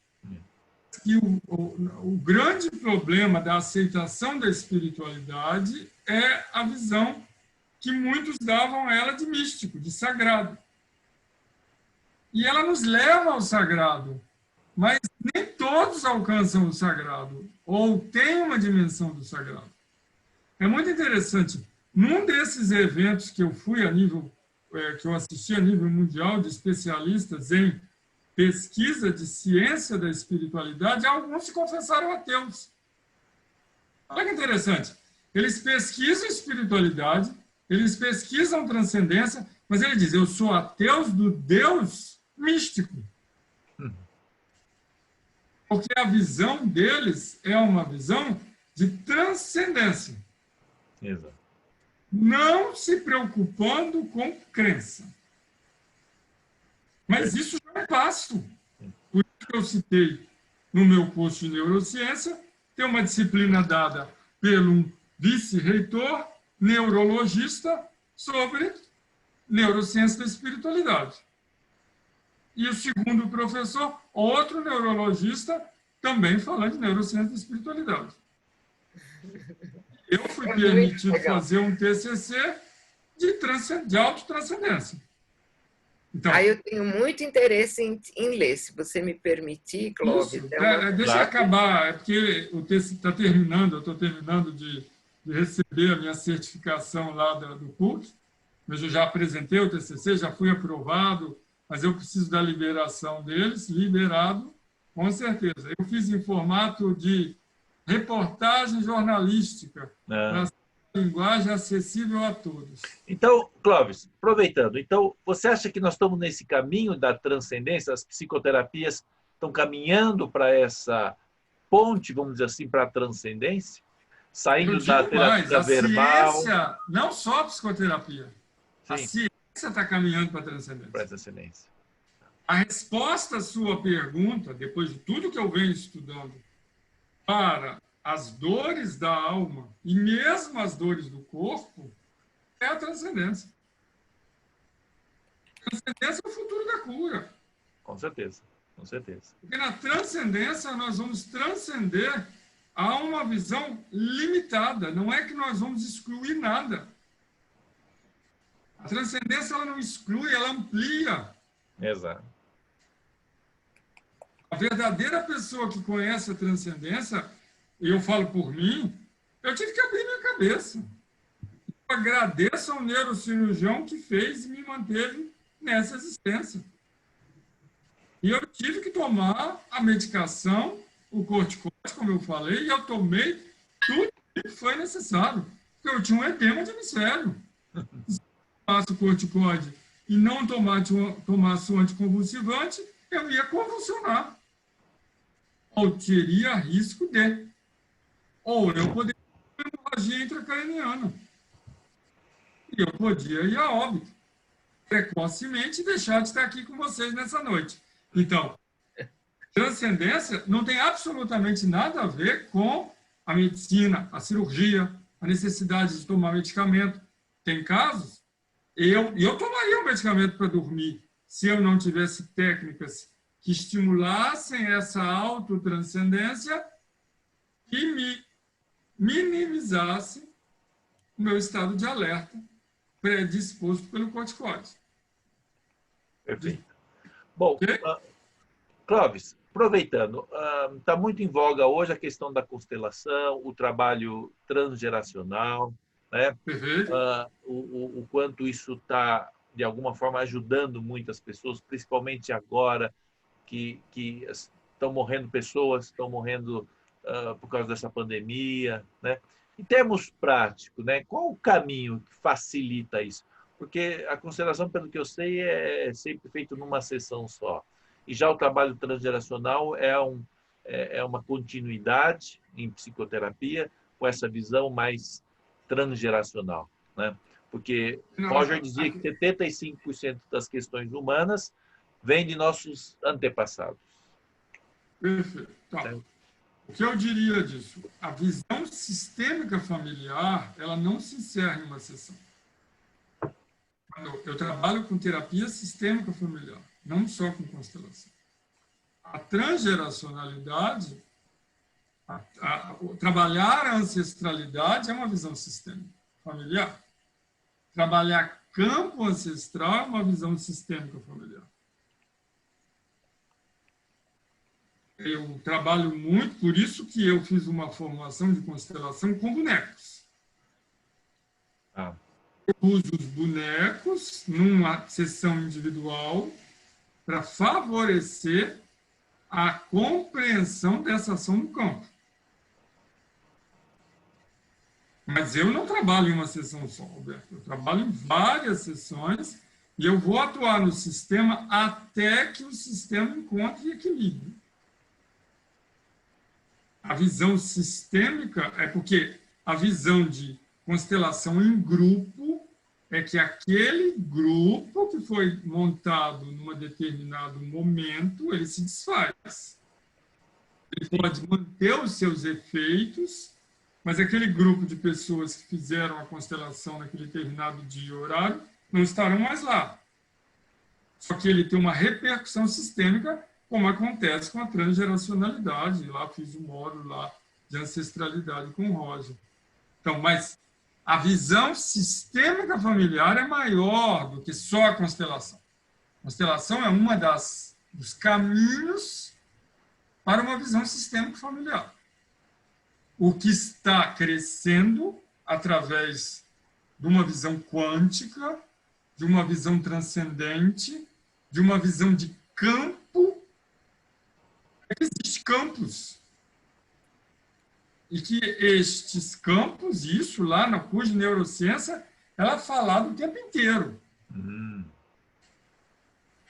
que o grande problema da aceitação da espiritualidade é a visão que muitos davam a ela de místico, de sagrado. E ela nos leva ao sagrado, mas nem todos alcançam o sagrado, ou têm uma dimensão do sagrado. É muito interessante. Num desses eventos que eu fui que eu assisti a nível mundial de especialistas em pesquisa de ciência da espiritualidade, alguns se confessaram ateus. Olha que interessante. Eles pesquisam espiritualidade, eles pesquisam transcendência, mas ele diz, eu sou ateu do Deus místico. Porque a visão deles é uma visão de transcendência. Exato. Não se preocupando com crença. Mas isso já é passo. Por isso que eu citei no meu curso de neurociência, tem uma disciplina dada pelo vice-reitor, neurologista, sobre neurociência da espiritualidade. E o segundo professor, outro neurologista, também falando de neurociência da espiritualidade. Eu fui permitido fazer um TCC de autotranscendência. Então, aí eu tenho muito interesse em ler, se você me permitir, Clóvis. Deixa eu acabar, é porque o texto está terminando, eu estou terminando de receber a minha certificação lá do PUC, mas eu já apresentei o TCC, já fui aprovado, mas eu preciso da liberação deles, liberado, com certeza. Eu fiz em formato de reportagem jornalística, para linguagem acessível a todos. Então, Clóvis, aproveitando, então, você acha que nós estamos nesse caminho da transcendência, as psicoterapias estão caminhando para essa ponte, vamos dizer assim, para a transcendência? Saindo da terapia verbal? Ciência, não só a psicoterapia. Sim. A ciência está caminhando para a transcendência. Para a transcendência. A resposta à sua pergunta, depois de tudo que eu venho estudando, para as dores da alma e mesmo as dores do corpo, é a transcendência. A transcendência é o futuro da cura. Com certeza, com certeza. Porque na transcendência nós vamos transcender a uma visão limitada. Não é que nós vamos excluir nada. A transcendência ela não exclui, ela amplia. Exato. A verdadeira pessoa que conhece a transcendência, e eu falo por mim, eu tive que abrir minha cabeça. Eu agradeço ao neurocirurgião que fez e me manteve nessa existência. E eu tive que tomar a medicação, o corticoide, como eu falei, e eu tomei tudo que foi necessário. Porque eu tinha um edema de hemisfério. Se eu tomasse o corticoide e não tomasse o anticonvulsivante, eu ia convulsionar. Ou teria risco de. Ou eu poderia ter hemorragia intracraniana. E eu podia ir a óbito, precocemente, e deixar de estar aqui com vocês nessa noite. Então, transcendência não tem absolutamente nada a ver com a medicina, a cirurgia, a necessidade de tomar medicamento. Tem casos, eu tomaria um medicamento para dormir, se eu não tivesse técnicas que estimulassem essa autotranscendência e me minimizassem o meu estado de alerta predisposto pelo corticoide. Perfeito. Bom, Okay? Clóvis, aproveitando, está muito em voga hoje a questão da constelação, o trabalho transgeracional, né? Perfeito. O quanto isso está, de alguma forma, ajudando muitas pessoas, principalmente agora que estão morrendo pessoas, estão morrendo por causa dessa pandemia, né? Em termos práticos, né? Qual o caminho que facilita isso? Porque a constelação, pelo que eu sei, é sempre feito numa sessão só. E já o trabalho transgeracional é uma continuidade em psicoterapia com essa visão mais transgeracional, né? Porque Roger dizia que 75% das questões humanas vêm de nossos antepassados. Perfeito. Tá. O que eu diria disso? A visão sistêmica familiar, ela não se encerra em uma sessão. Eu trabalho com terapia sistêmica familiar, não só com constelação. A transgeracionalidade, trabalhar a ancestralidade é uma visão sistêmica familiar. Trabalhar campo ancestral é uma visão sistêmica familiar. Eu trabalho muito, por isso que eu fiz uma formação de constelação com bonecos. Eu uso os bonecos numa sessão individual para favorecer a compreensão dessa ação no campo. Mas eu não trabalho em uma sessão só, Roberto. Eu trabalho em várias sessões e eu vou atuar no sistema até que o sistema encontre equilíbrio. A visão sistêmica é porque a visão de constelação em grupo é que aquele grupo que foi montado num determinado momento, ele se desfaz. Ele pode manter os seus efeitos, mas aquele grupo de pessoas que fizeram a constelação naquele determinado dia e horário não estarão mais lá. Só que ele tem uma repercussão sistêmica, como acontece com a transgeracionalidade. Lá fiz um módulo lá de ancestralidade com o Roger. Então, mas a visão sistêmica familiar é maior do que só a constelação. A constelação é uma dos caminhos para uma visão sistêmica familiar. O que está crescendo através de uma visão quântica, de uma visão transcendente, de uma visão de campo. Existem campos. E que estes campos, isso lá na curso de neurociência, ela é falado o tempo inteiro.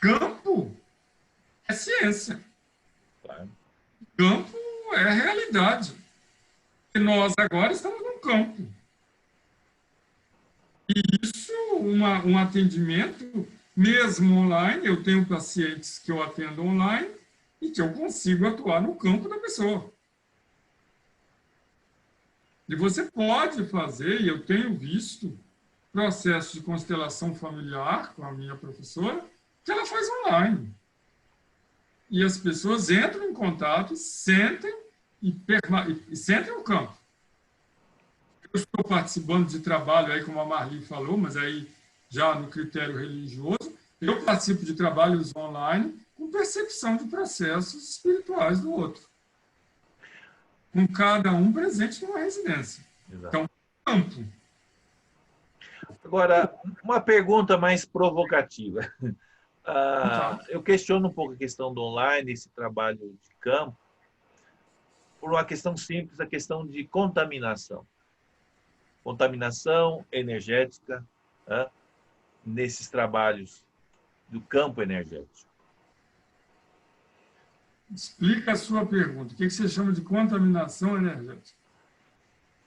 Campo é ciência. Campo é realidade. E nós agora estamos num campo. E isso, um atendimento, mesmo online, eu tenho pacientes que eu atendo online e que eu consigo atuar no campo da pessoa. E você pode fazer, e eu tenho visto, processos de constelação familiar com a minha professora, que ela faz online. E as pessoas entram em contato, sentem e sentem no campo. Eu estou participando de trabalho, aí, como a Marli falou, mas aí já no critério religioso, Eu participo de trabalhos online com percepção de processos espirituais do outro, com cada um presente numa residência. Exato. Então, campo. Agora, uma pergunta mais provocativa. Eu questiono um pouco a questão do online, esse trabalho de campo, por uma questão simples, a questão de contaminação. Contaminação energética, né, nesses trabalhos do campo energético. Explica a sua pergunta. O que você chama de contaminação energética?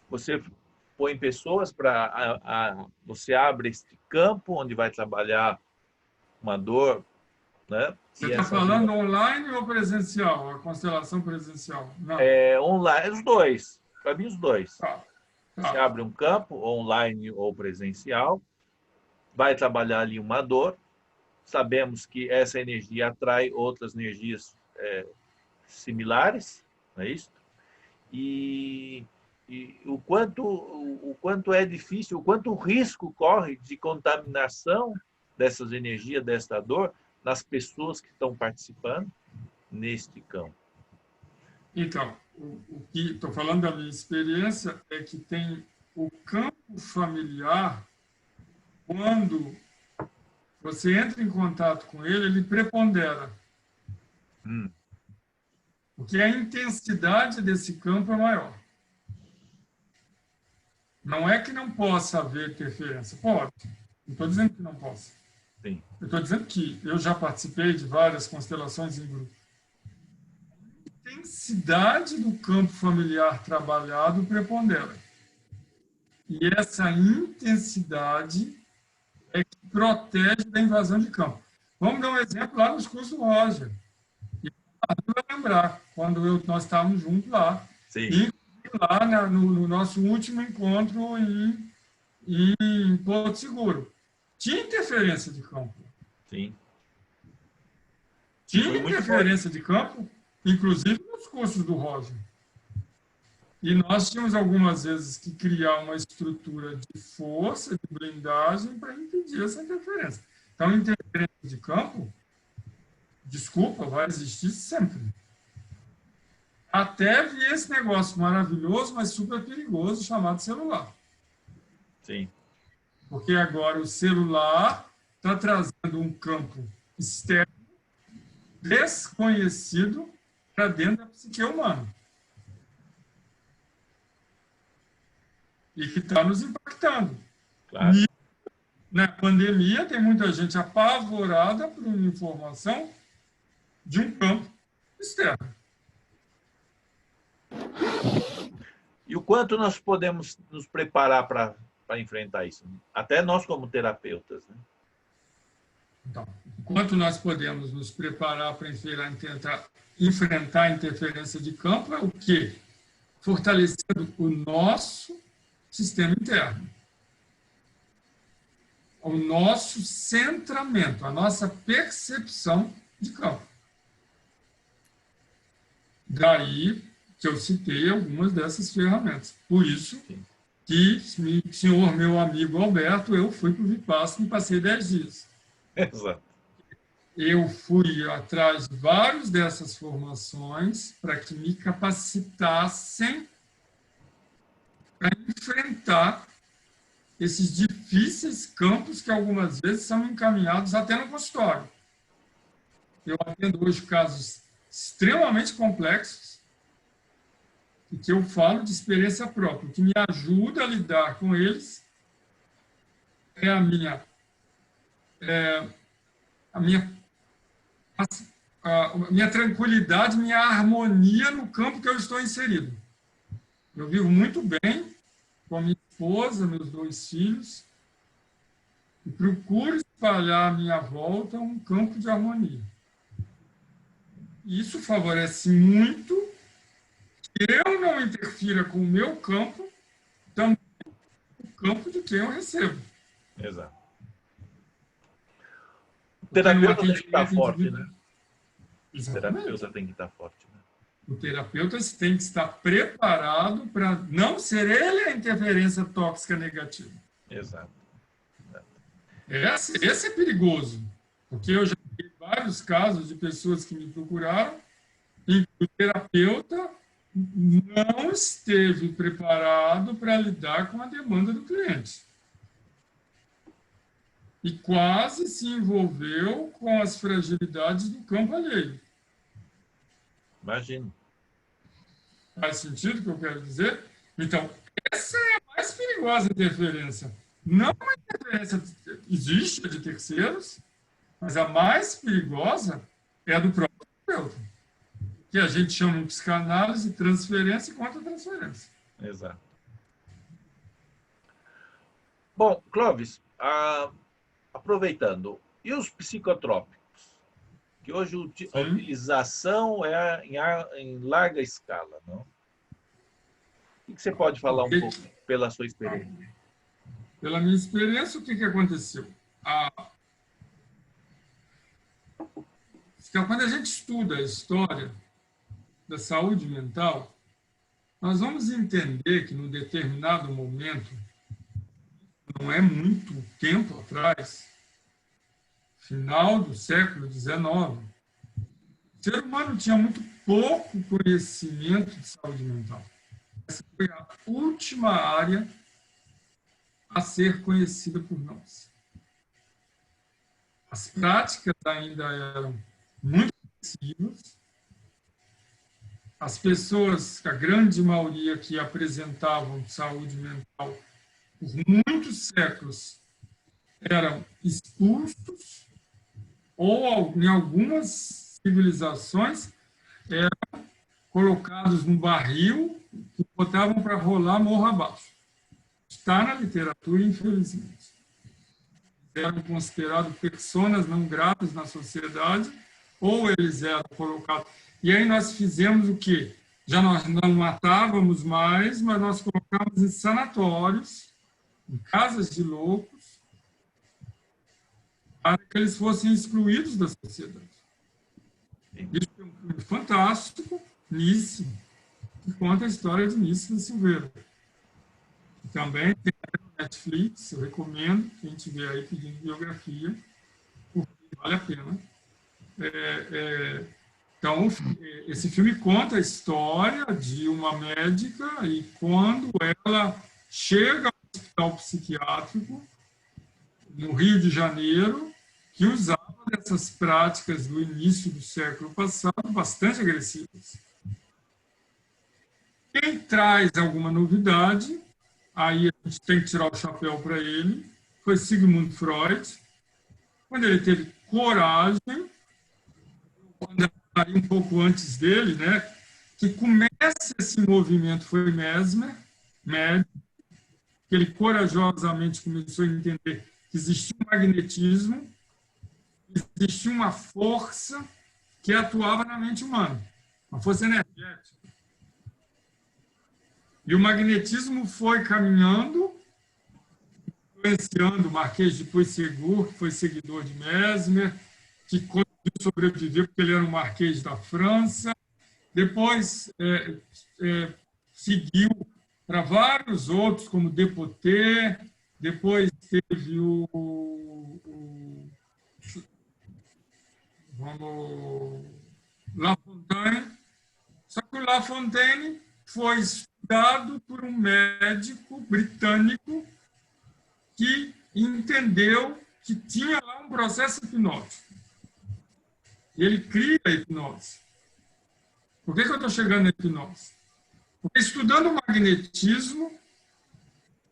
Você põe pessoas para... Você abre este campo onde vai trabalhar uma dor, né? Você está falando online ou presencial? A constelação presencial? Não. Online, os dois. Para mim, os dois. Tá. Você abre um campo, online ou presencial, vai trabalhar ali uma dor. Sabemos que essa energia atrai outras energias similares, não é isso? E o quanto é difícil, o quanto o risco corre de contaminação dessas energias, desta dor, nas pessoas que estão participando neste campo. Então, o que estou falando da minha experiência é que tem o campo familiar, quando você entra em contato com ele, ele prepondera. Porque a intensidade desse campo é maior. Não é que não possa haver interferência. Pode. Não estou dizendo que não possa. Sim. Eu estou dizendo que eu já participei de várias constelações em grupo. A intensidade do campo familiar trabalhado prepondera. E essa intensidade é que protege da invasão de campo. Vamos dar um exemplo lá nos cursos do Roger. E vai lembrar, quando nós estávamos juntos lá. Sim. E lá no nosso último encontro em Porto Seguro. Tinha interferência de campo. Sim. Tinha interferência de campo, inclusive nos cursos do Roger. E nós tínhamos algumas vezes que criar uma estrutura de força, de blindagem, para impedir essa interferência. Então, interferência de campo, desculpa, vai existir sempre. Até vi esse negócio maravilhoso, mas super perigoso, chamado celular. Sim. Porque agora o celular está trazendo um campo externo, desconhecido, para dentro da psique humana. E que está nos impactando. Claro. E na pandemia tem muita gente apavorada por uma informação de um campo externo. E o quanto nós podemos nos preparar para enfrentar isso? Até nós como terapeutas, né? Então, enquanto nós podemos nos preparar para tentar enfrentar a interferência de campo, é o quê? Fortalecendo o nosso sistema interno. O nosso centramento, a nossa percepção de campo. Daí que eu citei algumas dessas ferramentas. Por isso que, senhor meu amigo Alberto, eu fui para o Vipassana e passei 10 dias. Exato. Eu fui atrás de várias dessas formações para que me capacitassem para enfrentar esses difíceis campos que algumas vezes são encaminhados até no consultório. Eu atendo hoje casos extremamente complexos e que eu falo de experiência própria. O que me ajuda a lidar com eles é a minha tranquilidade, minha harmonia no campo que eu estou inserido. Eu vivo muito bem com a minha esposa, meus 2 filhos, e procuro espalhar à minha volta um campo de harmonia. Isso favorece muito que eu não interfira com o meu campo, também o campo de quem eu recebo. Exato. O terapeuta tem que estar forte, né? Exatamente. O terapeuta tem que estar forte, né? O terapeuta tem que estar preparado para não ser ele a interferência tóxica negativa. Exato. Esse é perigoso. Porque eu já vi vários casos de pessoas que me procuraram em que o terapeuta não esteve preparado para lidar com a demanda do cliente. E quase se envolveu com as fragilidades do campo alheio. Imagino. Faz sentido o que eu quero dizer? Então, essa é a mais perigosa interferência. Não uma interferência, existe a de terceiros, mas a mais perigosa é a do próprio terapeuta, que a gente chama de psicanálise, transferência e contra-transferência. Exato. Bom, Clóvis, aproveitando, e os psicotrópicos? Que hoje a utilização é em larga escala, não? O que você pode falar um pouco pela sua experiência? Pela minha experiência, o que aconteceu? Quando a gente estuda a história da saúde mental, nós vamos entender que, num determinado momento, não é muito tempo atrás, final do século XIX, o ser humano tinha muito pouco conhecimento de saúde mental. Essa foi a última área a ser conhecida por nós. As práticas ainda eram muito agressivas. As pessoas, a grande maioria que apresentavam saúde mental por muitos séculos, eram expulsos ou, em algumas civilizações, eram colocados num barril que botavam para rolar morro abaixo. Está na literatura, infelizmente. Eram considerados personas não gratas na sociedade, ou eles eram colocados. E aí nós fizemos o quê? Já nós não matávamos mais, mas nós colocamos em sanatórios, em casas de loucos, para que eles fossem excluídos da sociedade. Isso é um filme fantástico, Nice, que conta a história de Nice da Silveira. Também tem no Netflix, eu recomendo, quem tiver aí pedindo biografia, porque vale a pena. Então, esse filme conta a história de uma médica e quando ela chega ao hospital psiquiátrico, no Rio de Janeiro, que usava dessas práticas do início do século passado, bastante agressivas. Quem traz alguma novidade, aí a gente tem que tirar o chapéu para ele, foi Sigmund Freud, quando ele teve coragem, um pouco antes dele, né, que começa esse movimento foi Mesmer, que ele corajosamente começou a entender que existia um magnetismo, existia uma força que atuava na mente humana, uma força energética. E o magnetismo foi caminhando, influenciando o Marquês de Puységur, que foi seguidor de Mesmer, que sobreviveu porque ele era um marquês da França. Depois seguiu para vários outros, como Despotet. Depois teve La Fontaine. Só que o La Fontaine foi estudado por um médico britânico que entendeu que tinha lá um processo hipnótico. E ele cria a hipnose. Por que eu estou chegando na hipnose? Porque estudando o magnetismo,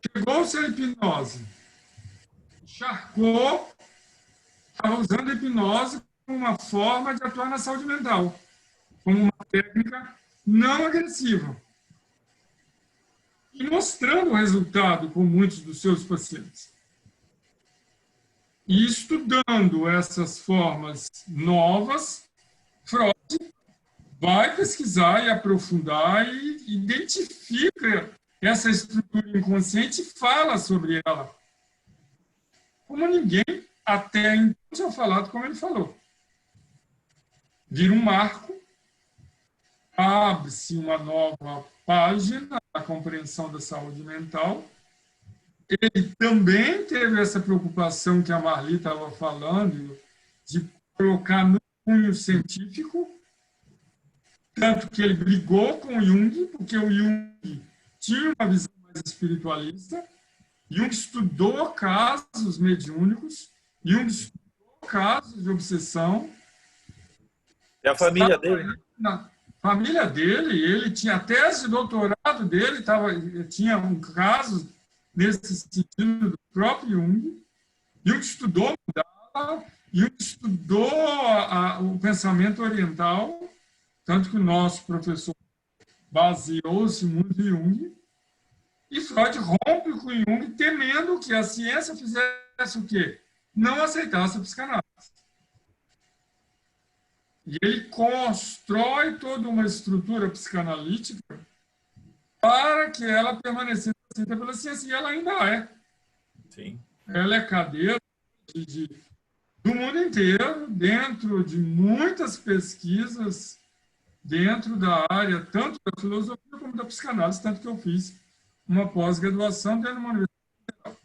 chegou-se à hipnose. Charcot estava usando a hipnose como uma forma de atuar na saúde mental, como uma técnica não agressiva. E mostrando o resultado com muitos dos seus pacientes. E estudando essas formas novas, Freud vai pesquisar e aprofundar e identifica essa estrutura inconsciente e fala sobre ela. Como ninguém até então tinha falado como ele falou. Vira um marco, abre-se uma nova página na compreensão da saúde mental. Ele também teve essa preocupação que a Marli estava falando, de colocar no cunho científico, tanto que ele brigou com o Jung, porque o Jung tinha uma visão mais espiritualista. Jung estudou casos mediúnicos, Jung estudou casos de obsessão. É a família dele? Na família dele, ele tinha a tese de doutorado dele, tinha um caso nesse sentido do próprio Jung. Jung estudou Mandala, Jung estudou o pensamento oriental, tanto que o nosso professor baseou-se muito em Jung. E Freud rompe com Jung, temendo que a ciência fizesse o quê? Não aceitasse a psicanálise. E ele constrói toda uma estrutura psicanalítica para que ela permanecesse aceita pela ciência, e ela ainda é. Sim. Ela é cadeira do mundo inteiro, dentro de muitas pesquisas, dentro da área tanto da filosofia como da psicanálise, tanto que eu fiz uma pós-graduação dentro de uma universidade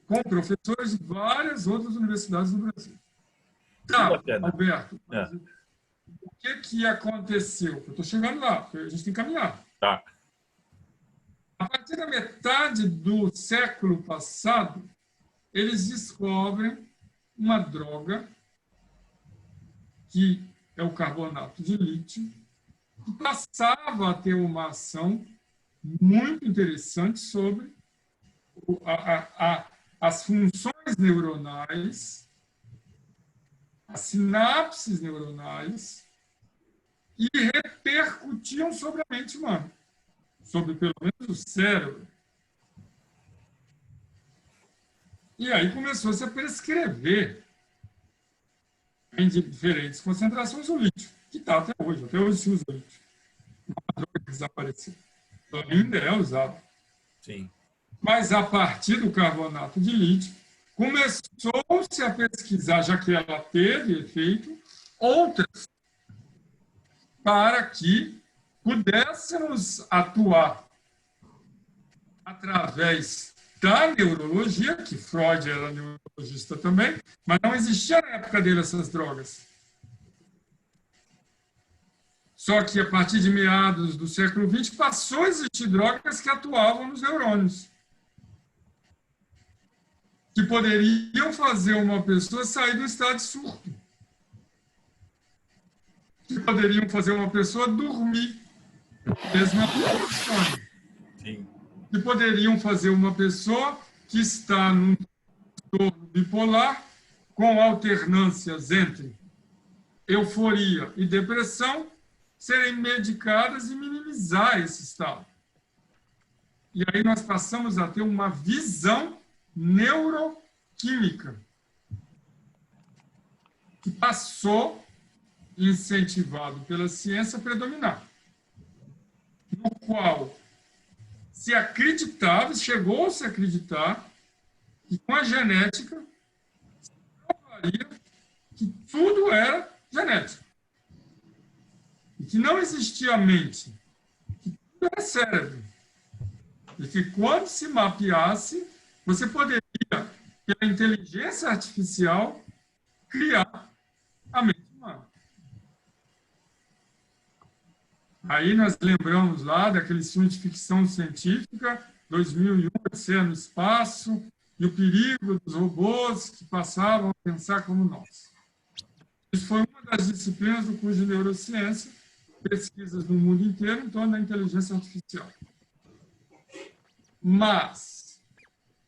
com professores de várias outras universidades do Brasil. Tá, Alberto, o que aconteceu? Eu estou chegando lá, porque a gente tem que caminhar. Tá. A partir da metade do século passado, eles descobrem uma droga, que é o carbonato de lítio, que passava a ter uma ação muito interessante sobre as funções neuronais, as sinapses neuronais, e repercutiam sobre a mente humana, sobre pelo menos o cérebro. E aí começou -se a prescrever em diferentes concentrações o lítio, que está até hoje se usa lítio. Uma droga que desapareceu. Ainda é usado. Sim. Mas a partir do carbonato de lítio, começou-se a pesquisar, já que ela teve efeito, outras, para que pudéssemos atuar através da neurologia, que Freud era neurologista também, mas não existia na época dele essas drogas. Só que, a partir de meados do século XX, passou a existir drogas que atuavam nos neurônios, que poderiam fazer uma pessoa sair do estado de surto, que poderiam fazer uma pessoa dormir, mesmo no sonho, que poderiam fazer uma pessoa que está num transtorno bipolar com alternâncias entre euforia e depressão, serem medicadas e minimizar esse estado. E aí nós passamos a ter uma visão neuroquímica que passou, incentivado pela ciência, a predominar, no qual se acreditava, chegou-se a acreditar, que com a genética se provaria que tudo era genético. E que não existia mente, que tudo era cérebro. E que quando se mapeasse, você poderia, pela inteligência artificial, criar a mente humana. Aí nós lembramos lá daqueles filmes de ficção científica, 2001, Odisseia no Espaço, e o perigo dos robôs que passavam a pensar como nós. Isso foi uma das disciplinas do curso de neurociência, pesquisas no mundo inteiro em torno da inteligência artificial. Mas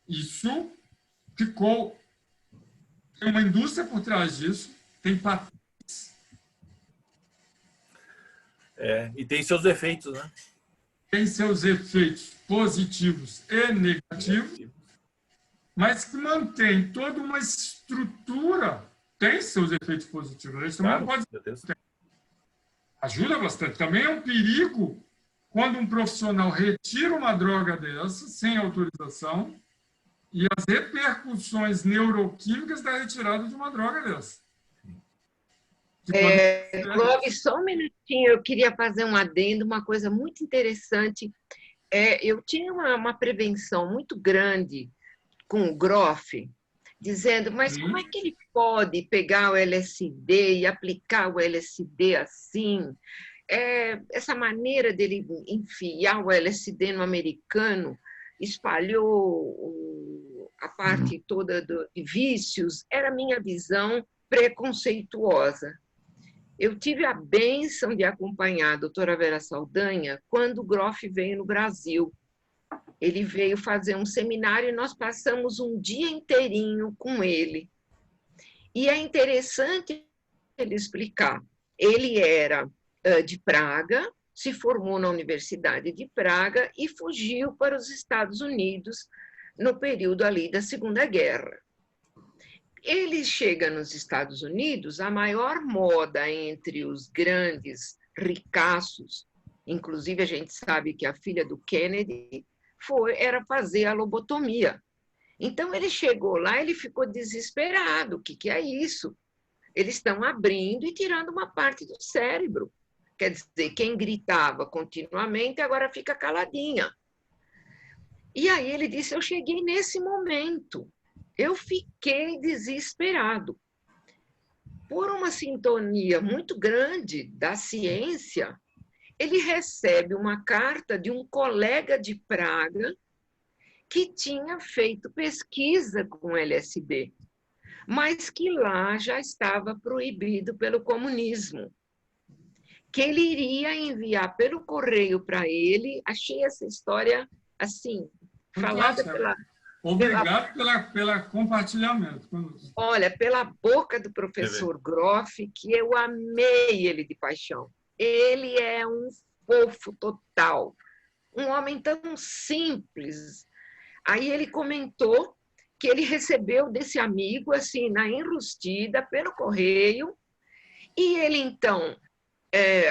isso ficou... Tem uma indústria por trás disso, tem patentes. E tem seus efeitos, né? Tem seus efeitos positivos e negativos, mas que mantém toda uma estrutura. Tem seus efeitos positivos. Isso também não pode ser. Ajuda bastante. Também é um perigo quando um profissional retira uma droga dessa, sem autorização, e as repercussões neuroquímicas da retirada de uma droga dessa. Clóvis, só um minutinho, eu queria fazer um adendo, uma coisa muito interessante. Eu tinha uma prevenção muito grande com o Groff, dizendo, mas como é que ele pode pegar o LSD e aplicar o LSD assim? Essa maneira dele enfiar o LSD no americano espalhou a parte toda de vícios, era a minha visão preconceituosa. Eu tive a bênção de acompanhar a doutora Vera Saldanha quando o Groff veio no Brasil. Ele veio fazer um seminário e nós passamos um dia inteirinho com ele. E é interessante ele explicar. Ele era de Praga, se formou na Universidade de Praga e fugiu para os Estados Unidos no período ali da Segunda Guerra. Ele chega nos Estados Unidos, a maior moda entre os grandes ricaços, inclusive a gente sabe que a filha do Kennedy era fazer a lobotomia. Então ele chegou lá, ele ficou desesperado, o que é isso? Eles estão abrindo e tirando uma parte do cérebro. Quer dizer, quem gritava continuamente agora fica caladinha. E aí ele disse, eu cheguei nesse momento. Eu fiquei desesperado. Por uma sintonia muito grande da ciência, ele recebe uma carta de um colega de Praga que tinha feito pesquisa com LSD, mas que lá já estava proibido pelo comunismo. Que ele iria enviar pelo correio para ele. Achei essa história assim, falada pela... Obrigado pela compartilhamento. Olha, pela boca do professor Groff, que eu amei ele de paixão. Ele é um fofo total, um homem tão simples. Aí ele comentou que ele recebeu desse amigo, assim, na enrustida, pelo correio, e ele, então,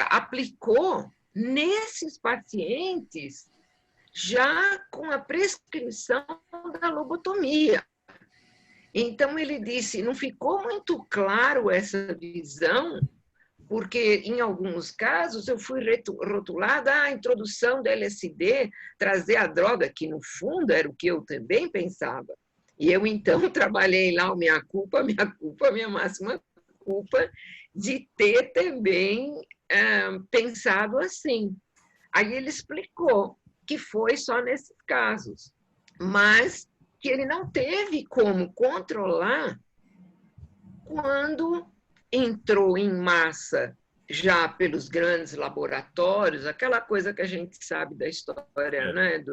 aplicou nesses pacientes já com a prescrição da lobotomia. Então, ele disse, não ficou muito claro essa visão, porque, em alguns casos, eu fui rotulada a introdução do LSD, trazer a droga, que, no fundo, era o que eu também pensava. E eu, então, trabalhei lá o minha máxima culpa, de ter também pensado assim. Aí ele explicou que foi só nesses casos, mas que ele não teve como controlar quando entrou em massa já pelos grandes laboratórios, aquela coisa que a gente sabe da história, né?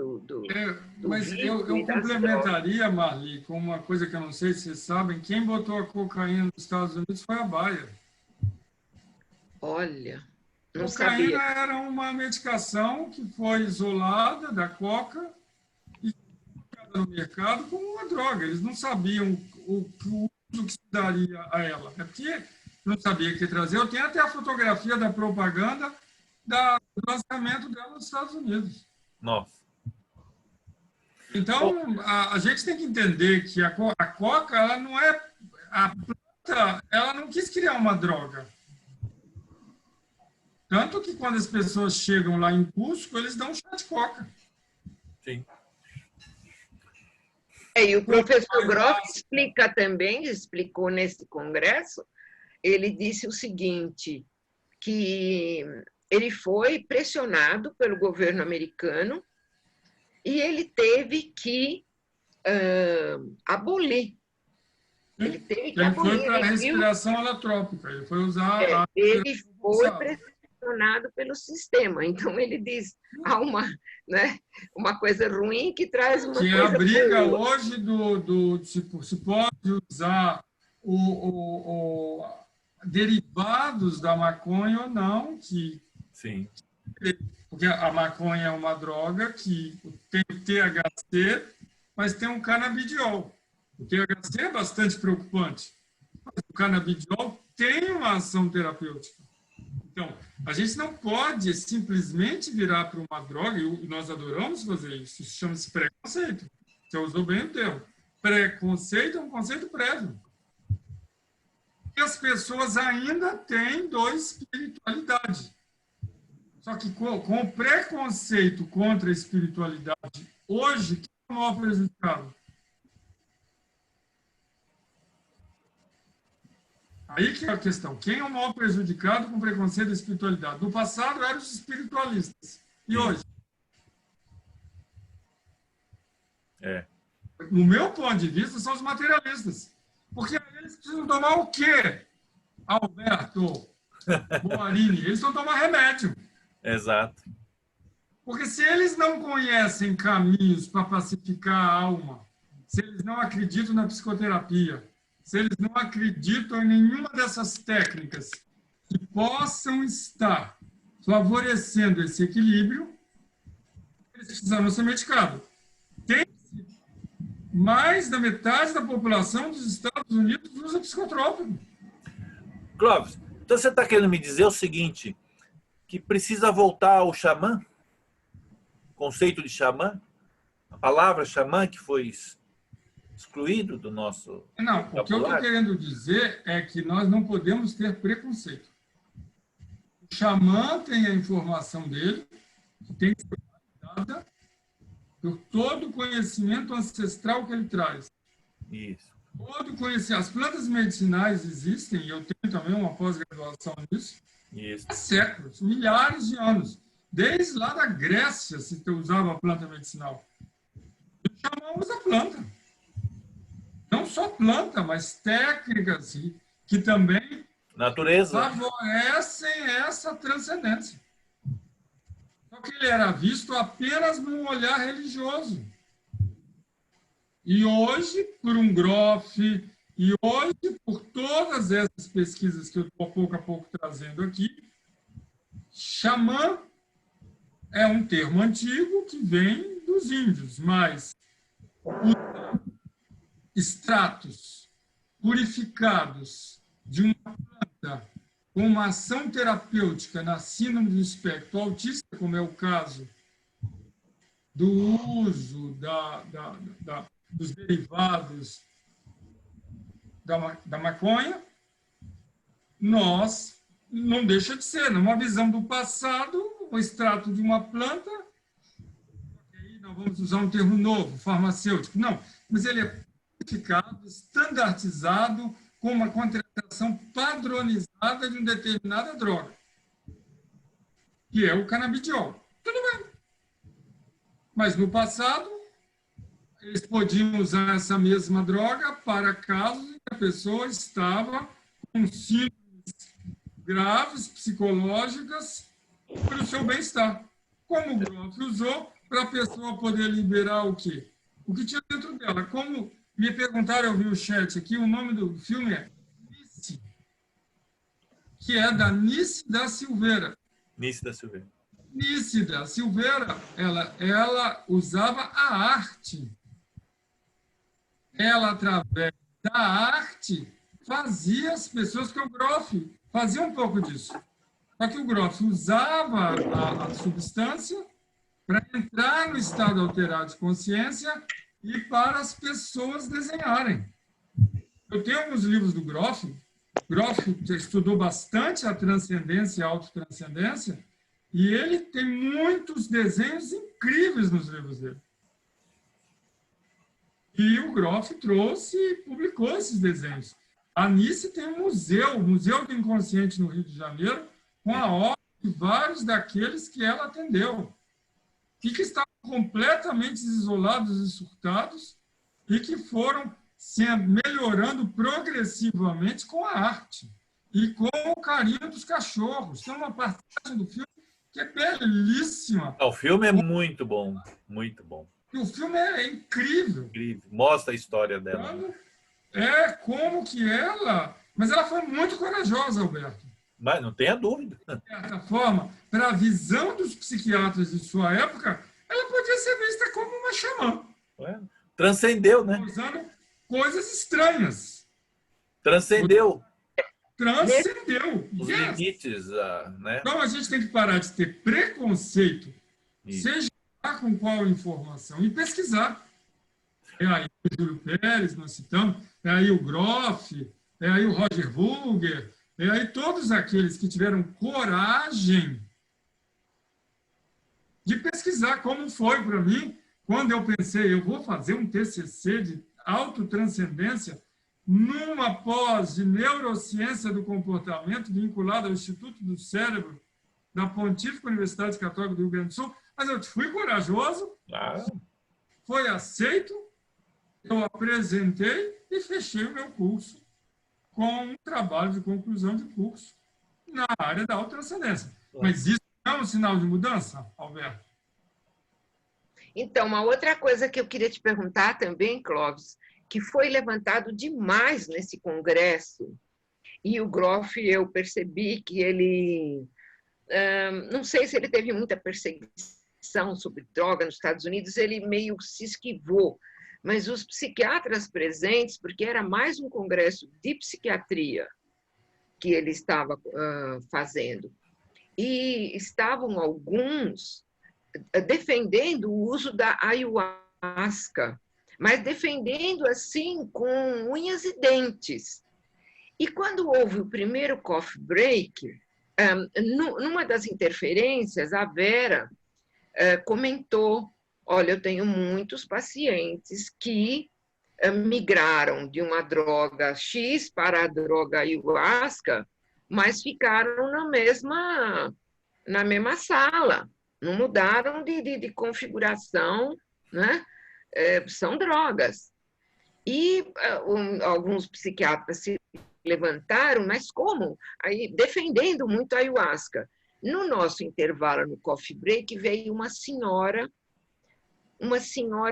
Mas eu complementaria, Marli, com uma coisa que eu não sei se vocês sabem, quem botou a cocaína nos Estados Unidos foi a Bayer. Olha, não cocaína sabia. Era uma medicação que foi isolada da coca e colocada no mercado como uma droga. Eles não sabiam o uso que se daria a ela. É porque não sabia o que trazer. Eu tenho até a fotografia da propaganda do lançamento dela nos Estados Unidos. Nossa. Então, a gente tem que entender que a coca, ela não é... A planta, ela não quis criar uma droga. Tanto que quando as pessoas chegam lá em Cusco, eles dão um chá de coca. Sim. E o professor Groff explicou nesse congresso, ele disse o seguinte, que ele foi pressionado pelo governo americano e ele teve que abolir. Ele teve que abolir. Foi para a respiração holotrópica. Ele foi usar... Ele foi pressionado pelo sistema. Então, ele diz, há uma coisa ruim que traz uma coisa a briga boa. hoje se pode usar derivados da maconha ou não. Sim. Porque a maconha é uma droga que tem o THC, mas tem um canabidiol. O THC é bastante preocupante. Mas o canabidiol tem uma ação terapêutica. Então, a gente não pode simplesmente virar para uma droga, e nós adoramos fazer isso, isso chama-se preconceito. Você usou bem o termo. Preconceito é um conceito prévio. E as pessoas ainda têm dois espiritualidades. Só que com o preconceito contra a espiritualidade, hoje, quem é o maior prejudicado? Aí que é a questão. Quem é o maior prejudicado com preconceito da espiritualidade? No passado eram os espiritualistas. E hoje? No meu ponto de vista, são os materialistas. Porque eles precisam tomar o quê? Alberto Boarini, eles vão tomar remédio. Exato. Porque se eles não conhecem caminhos para pacificar a alma, se eles não acreditam na psicoterapia, se eles não acreditam em nenhuma dessas técnicas que possam estar favorecendo esse equilíbrio, eles precisam ser medicados. Tem mais da metade da população dos Estados Unidos usa psicotrópico. Clóvis, então você está querendo me dizer o seguinte, que precisa voltar ao xamã? Conceito de xamã? A palavra xamã que foi excluído do nosso... Não, o que eu estou querendo dizer é que nós não podemos ter preconceito. O xamã tem a informação dele, que tem que ser validada por todo o conhecimento ancestral que ele traz. Isso. Todo conhecimento. As plantas medicinais existem, e eu tenho também uma pós-graduação nisso, há séculos, milhares de anos. Desde lá da Grécia se usava a planta medicinal. O xamã usa planta. Não só planta, mas técnicas que também natureza favorecem essa transcendência. Só que ele era visto apenas num olhar religioso. E hoje, por um Groff, e hoje, por todas essas pesquisas que eu estou pouco a pouco trazendo aqui, xamã é um termo antigo que vem dos índios, mas extratos purificados de uma planta com uma ação terapêutica na síndrome do espectro autista, como é o caso do uso dos derivados da maconha, nós não deixa de ser, numa visão do passado, o extrato de uma planta, aí nós vamos usar um termo novo, farmacêutico, não, mas ele é purificado, standardizado, com uma contratação padronizada de uma determinada droga, que é o canabidiol. Tudo bem. Mas no passado, eles podiam usar essa mesma droga para casos em que a pessoa estava com síndromes graves, psicológicas, para o seu bem-estar. Como o Groff usou para a pessoa poder liberar o quê? O que tinha dentro dela. Como me perguntaram, eu vi o chat aqui, o nome do filme é Nice, que é da Nice da Silveira. Nice da Silveira. Nice da Silveira, ela usava a arte. Ela, através da arte, fazia as pessoas, que o Groff fazia um pouco disso. Só que o Groff usava a substância para entrar no estado alterado de consciência e para as pessoas desenharem. Eu tenho alguns livros do Groff. Groff estudou bastante a transcendência e a autotranscendência, e ele tem muitos desenhos incríveis nos livros dele. E o Groff trouxe e publicou esses desenhos. A Nice tem um museu, o Museu do Inconsciente no Rio de Janeiro, com a obra de vários daqueles que ela atendeu, e que estavam completamente isolados e surtados, e que foram se melhorando progressivamente com a arte e com o carinho dos cachorros. Tem uma passagem do filme que é belíssima. O filme é muito bom, muito bom. E o filme é incrível. Incrível. Mostra a história dela. Como que ela... Mas ela foi muito corajosa, Alberto. Mas não tenha dúvida. De certa forma, para a visão dos psiquiatras de sua época, ela podia ser vista como uma xamã. Transcendeu, né? Usando coisas estranhas. Transcendeu. Transcendeu. Os limites, né? Então, a gente tem que parar de ter preconceito, seja com qual informação, e pesquisar. É aí o Júlio Pérez, nós citamos, é aí o Groff, é aí o Roger Vulger, é aí todos aqueles que tiveram coragem de pesquisar, como foi para mim, quando eu pensei, eu vou fazer um TCC de autotranscendência, numa pós de neurociência do comportamento vinculada ao Instituto do Cérebro da Pontífica Universidade Católica do Rio Grande do Sul. Mas eu fui corajoso, foi aceito, eu apresentei e fechei o meu curso com um trabalho de conclusão de curso na área da autotranscendência. Mas isso não é um sinal de mudança, Alberto? Então, uma outra coisa que eu queria te perguntar também, Clóvis, que foi levantado demais nesse congresso, e o Groff, eu percebi que ele, não sei se ele teve muita perseguição sobre droga nos Estados Unidos, ele meio se esquivou, mas os psiquiatras presentes, porque era mais um congresso de psiquiatria que ele estava fazendo, e estavam alguns defendendo o uso da ayahuasca, mas defendendo assim com unhas e dentes. E quando houve o primeiro coffee break, numa das interferências, a Vera comentou: olha, eu tenho muitos pacientes que migraram de uma droga X para a droga ayahuasca, mas ficaram na mesma sala, não mudaram de configuração, né? São drogas. E alguns psiquiatras se levantaram, mas como? Aí, defendendo muito a ayahuasca. No nosso intervalo, no coffee break, veio uma senhora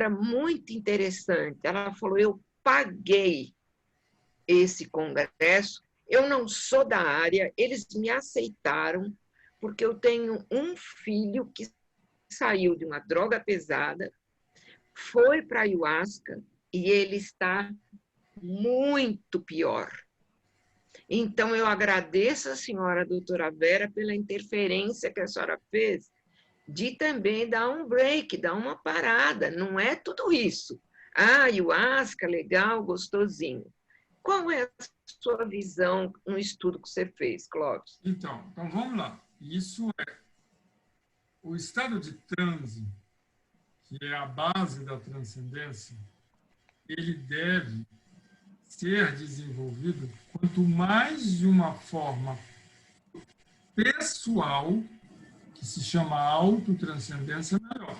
muito interessante. Ela falou: eu paguei esse congresso, eu não sou da área, eles me aceitaram, porque eu tenho um filho que saiu de uma droga pesada, foi para a ayahuasca e ele está muito pior. Então, eu agradeço a senhora, doutora Vera, pela interferência que a senhora fez, de também dar um break, dar uma parada. Não é tudo isso. Ayahuasca, legal, gostosinho. Qual é a sua visão no estudo que você fez, Clóvis? Então vamos lá. Isso é o estado de transe, que é a base da transcendência, ele deve ser desenvolvido quanto mais de uma forma pessoal, que se chama autotranscendência, melhor.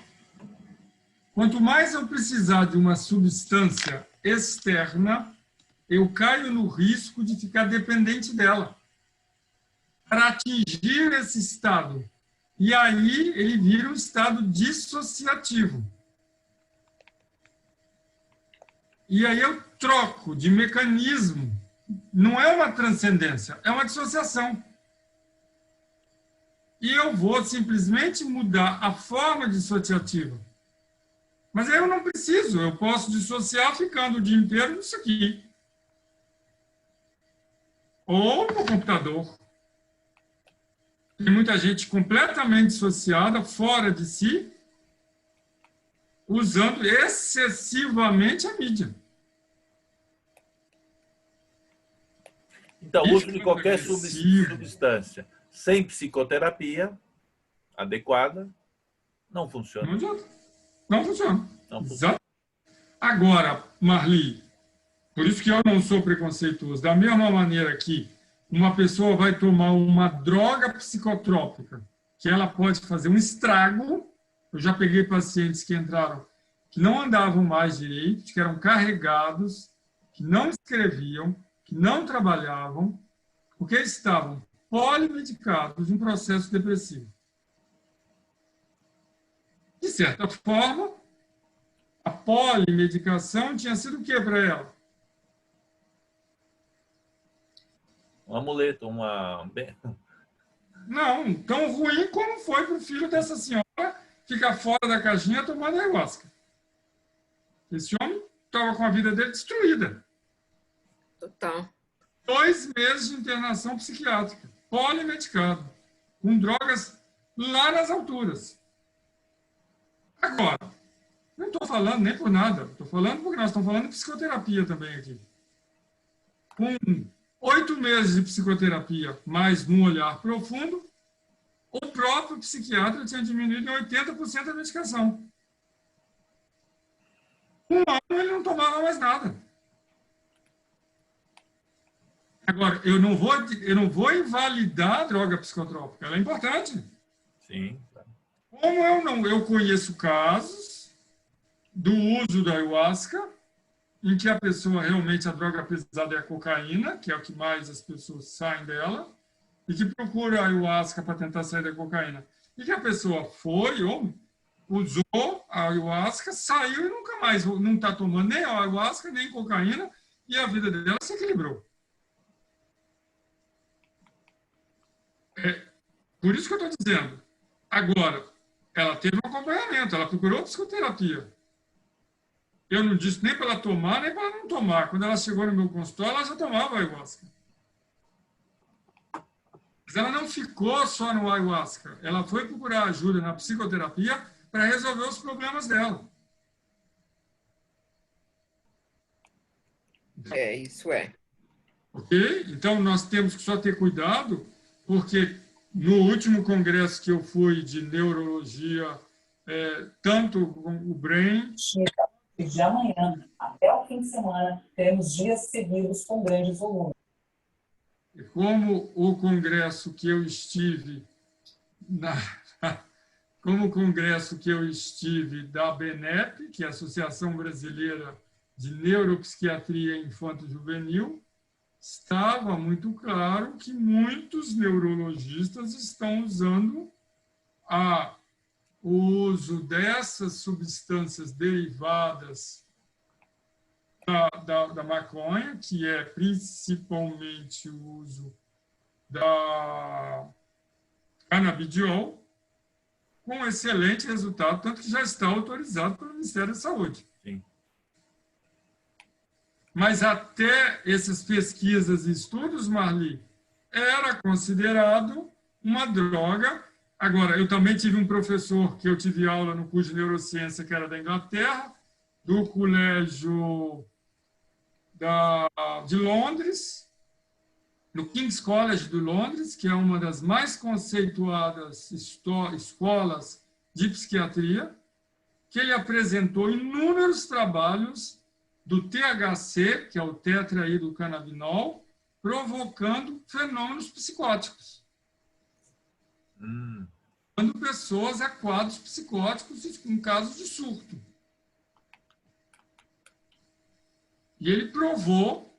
Quanto mais eu precisar de uma substância externa, eu caio no risco de ficar dependente dela para atingir esse estado. E aí ele vira um estado dissociativo. E aí eu troco de mecanismo. Não é uma transcendência, é uma dissociação. E eu vou simplesmente mudar a forma dissociativa. Mas aí eu não preciso, eu posso dissociar ficando o dia inteiro nisso aqui. Ou no computador. Tem muita gente completamente dissociada, fora de si, usando excessivamente a mídia. Então, uso de qualquer substância sem psicoterapia adequada não funciona. Não adianta. Não funciona. Exato. Agora, Marli, por isso que eu não sou preconceituoso. Da mesma maneira que uma pessoa vai tomar uma droga psicotrópica, que ela pode fazer um estrago. Eu já peguei pacientes que entraram, que não andavam mais direito, que eram carregados, que não escreviam, que não trabalhavam, porque estavam polimedicados de um processo depressivo. De certa forma, a polimedicação tinha sido o que para ela? Um amuleto, Não, tão ruim como foi para o filho dessa senhora ficar fora da caixinha tomando ayahuasca. Esse homem estava com a vida dele destruída. Total. 2 meses de internação psiquiátrica, polimedicado, com drogas lá nas alturas. Agora, não estou falando nem por nada, estou falando porque nós estamos falando de psicoterapia também aqui. Com 8 meses de psicoterapia, mais num olhar profundo, o próprio psiquiatra tinha diminuído em 80% a medicação. 1 ano ele não tomava mais nada. Agora, eu não vou invalidar a droga psicotrópica, ela é importante. Sim. Como eu conheço casos do uso da ayahuasca, em que a pessoa realmente, a droga pesada é a cocaína, que é o que mais as pessoas saem dela, e que procura a ayahuasca para tentar sair da cocaína. E que a pessoa foi ou usou a ayahuasca, saiu e nunca mais, não está tomando nem a ayahuasca, nem cocaína, e a vida dela se equilibrou. Por isso que eu estou dizendo. Agora, ela teve um acompanhamento, ela procurou psicoterapia. Eu não disse nem para ela tomar, nem para ela não tomar. Quando ela chegou no meu consultório, ela já tomava ayahuasca. Mas ela não ficou só no ayahuasca. Ela foi procurar ajuda na psicoterapia para resolver os problemas dela. Isso é. Ok? Então, nós temos que só ter cuidado, porque no último congresso que eu fui de neurologia, tanto com o Brain... De amanhã até o fim de semana, teremos dias seguidos com grande volume. Como o congresso que eu estive como o congresso que eu estive da BNEP, que é a Associação Brasileira de Neuropsiquiatria Infanto-Juvenil, estava muito claro que muitos neurologistas estão usando o uso dessas substâncias derivadas da maconha, que é principalmente o uso da canabidiol, com excelente resultado, tanto que já está autorizado pelo Ministério da Saúde. Sim. Mas até essas pesquisas e estudos, Marli, era considerado uma droga. Agora, eu também tive um professor que eu tive aula no curso de neurociência, que era da Inglaterra, do colégio de Londres, no King's College de Londres, que é uma das mais conceituadas escolas de psiquiatria, que ele apresentou inúmeros trabalhos do THC, que é o tetraidrocannabinol, provocando fenômenos psicóticos. Levando pessoas a quadros psicóticos em casos de surto. E ele provou,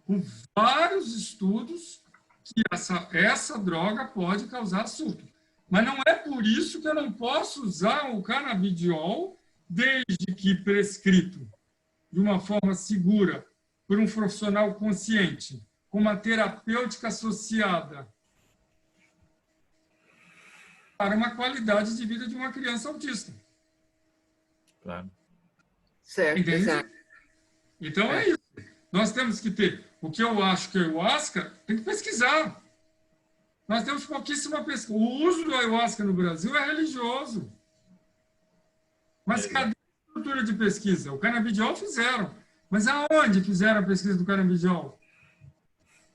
com vários estudos, que essa droga pode causar surto. Mas não é por isso que eu não posso usar o canabidiol, desde que prescrito de uma forma segura por um profissional consciente, com uma terapêutica associada para uma qualidade de vida de uma criança autista. Claro. Certo, entende? exato. Então é isso. Nós temos que ter. O que eu acho que é ayahuasca, tem que pesquisar. Nós temos pouquíssima pesquisa. O uso do ayahuasca no Brasil é religioso. Mas cadê a estrutura de pesquisa? O canabidiol fizeram. Mas aonde fizeram a pesquisa do canabidiol?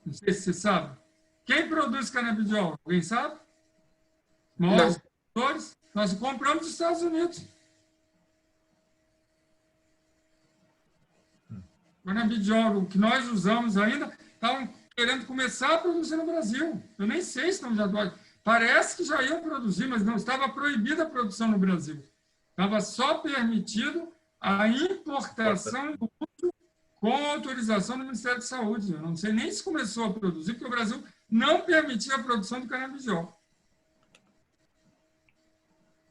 Não sei se você sabe. Quem produz canabidiol? Alguém sabe? Nós, produtores, nós compramos dos Estados Unidos. O canabidiol, o que nós usamos ainda, estavam querendo começar a produzir no Brasil. Eu nem sei se estão já... Parece que já iam produzir, mas não, estava proibida a produção no Brasil. Estava só permitido a importação do uso com autorização do Ministério da Saúde. Eu não sei nem se começou a produzir, porque o Brasil não permitia a produção do canabidiol.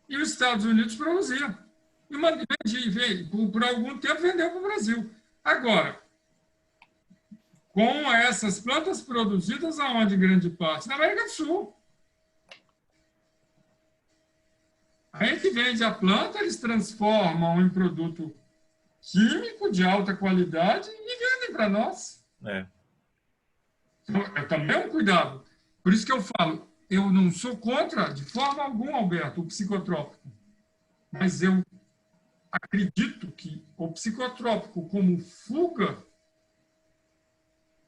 E os Estados Unidos produziam. E por algum tempo vendeu para o Brasil. Agora, com essas plantas produzidas aonde em grande parte? Na América do Sul. A gente vende a planta, eles transformam em produto químico de alta qualidade e vendem para nós. Então, também é um cuidado. Por isso que eu falo, eu não sou contra, de forma alguma, Alberto, o psicotrópico. Mas eu acredito que o psicotrópico como fuga,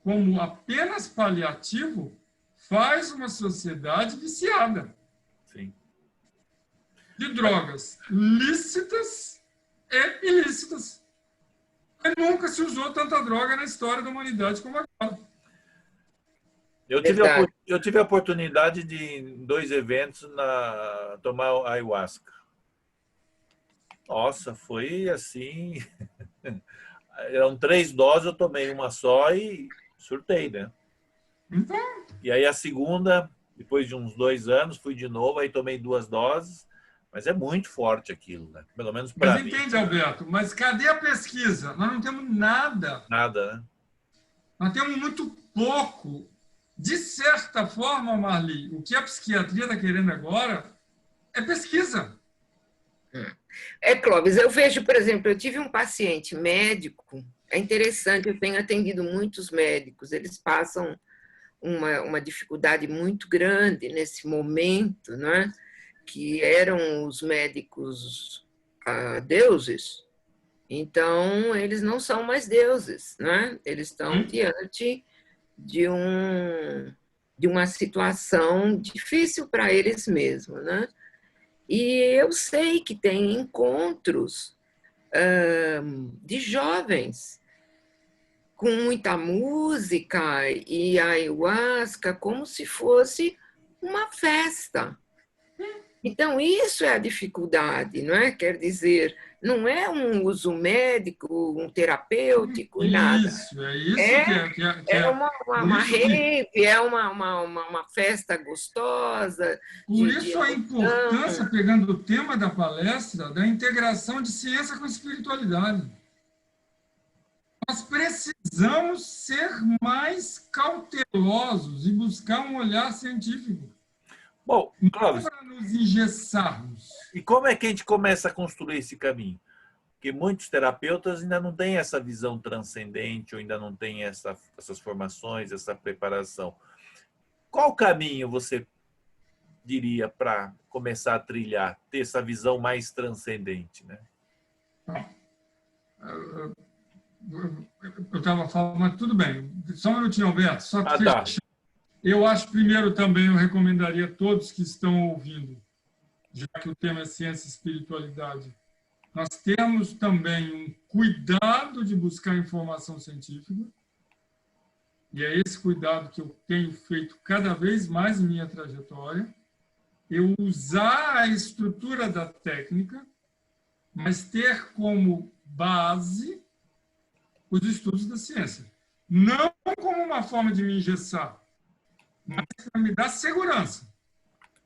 como apenas paliativo, faz uma sociedade viciada. Sim. De drogas lícitas e ilícitas. E nunca se usou tanta droga na história da humanidade como agora. Verdade. Eu tive a oportunidade de, em 2 eventos, tomar ayahuasca. Nossa, foi assim... Eram 3 doses, eu tomei uma só e surtei, né? Então, E aí a segunda, depois de uns 2 anos, fui de novo, aí tomei 2 doses. Mas é muito forte aquilo, né? Pelo menos para mas mim. entende, Alberto, mas cadê a pesquisa? Nós não temos nada. Nada, né? Nós temos muito pouco. De certa forma, Marli, o que a psiquiatria está querendo agora é pesquisa. Clóvis, eu vejo, por exemplo, eu tive um paciente médico, é interessante, eu tenho atendido muitos médicos, eles passam uma dificuldade muito grande nesse momento, né? Que eram os médicos deuses, então eles não são mais deuses, né? Eles estão diante de uma situação difícil para eles mesmos, né? E eu sei que tem encontros de jovens com muita música e ayahuasca como se fosse uma festa. Então, isso é a dificuldade, não é? Quer dizer, não é um uso médico, um terapêutico, nada. Isso, é isso É uma rave, é uma festa gostosa. Por isso a importância, pegando o tema da palestra, da integração de ciência com espiritualidade. Nós precisamos ser mais cautelosos e buscar um olhar científico. Bom, Clóvis, para nos engessarmos. E como é que a gente começa a construir esse caminho? Porque muitos terapeutas ainda não têm essa visão transcendente, ou ainda não têm essas formações, essa preparação. Qual caminho você diria para começar a trilhar, ter essa visão mais transcendente, né? Eu estava falando, mas tudo bem. Só um minutinho, Alberto. Só que Tá. Eu acho, primeiro, também eu recomendaria a todos que estão ouvindo, já que o tema é ciência e espiritualidade, nós temos também um cuidado de buscar informação científica, e é esse cuidado que eu tenho feito cada vez mais em minha trajetória, eu usar a estrutura da técnica, mas ter como base os estudos da ciência. Não como uma forma de me engessar, mas para me dar segurança.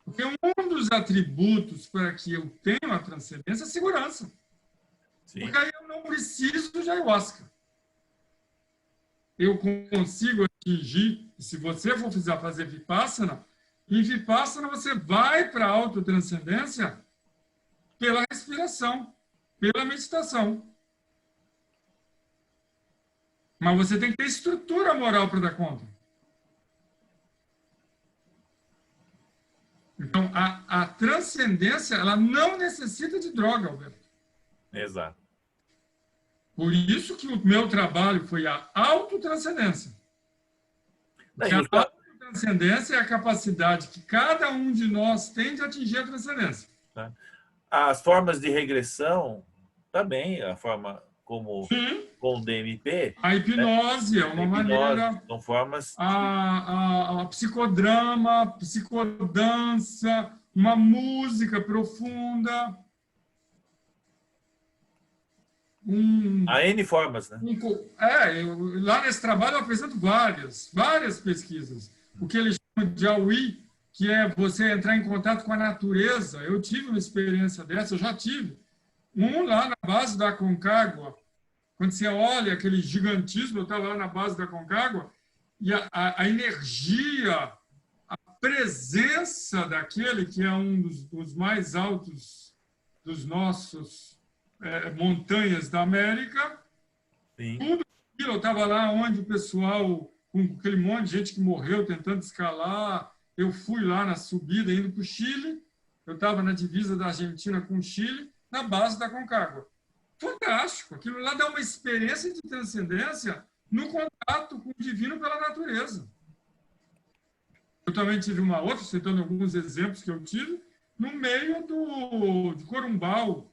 Porque um dos atributos para que eu tenha a transcendência é a segurança. Sim. Porque aí eu não preciso de ayahuasca. Eu consigo atingir, se você for fazer Vipassana, em Vipassana você vai para a autotranscendência pela respiração, pela meditação. Mas você tem que ter estrutura moral para dar conta. Então, a transcendência, ela não necessita de droga, Alberto. Exato. Por isso que o meu trabalho foi a autotranscendência. Porque a autotranscendência é a capacidade que cada um de nós tem de atingir a transcendência. As formas de regressão, também, a forma como com o DMP. A hipnose, né? É uma maneira. São formas. A psicodrama, a psicodança, uma música profunda. Há N formas, né? Lá nesse trabalho eu apresento várias pesquisas. O que eles chamam de AUI, que é você entrar em contato com a natureza. Eu tive uma experiência dessa, eu já tive. Lá na base da Aconcagua, quando você olha aquele gigantismo, eu estava lá na base da Aconcagua, e a energia, a presença daquele que é um dos mais altos dos nossos montanhas da América, Sim. Tudo aquilo, eu estava lá onde o pessoal, com aquele monte de gente que morreu tentando escalar, eu fui lá na subida, indo para o Chile, eu estava na divisa da Argentina com o Chile, na base da Aconcagua. Fantástico! Aquilo lá dá uma experiência de transcendência no contato com o divino pela natureza. Eu também tive uma outra, citando alguns exemplos que eu tive, no meio de Corumbau,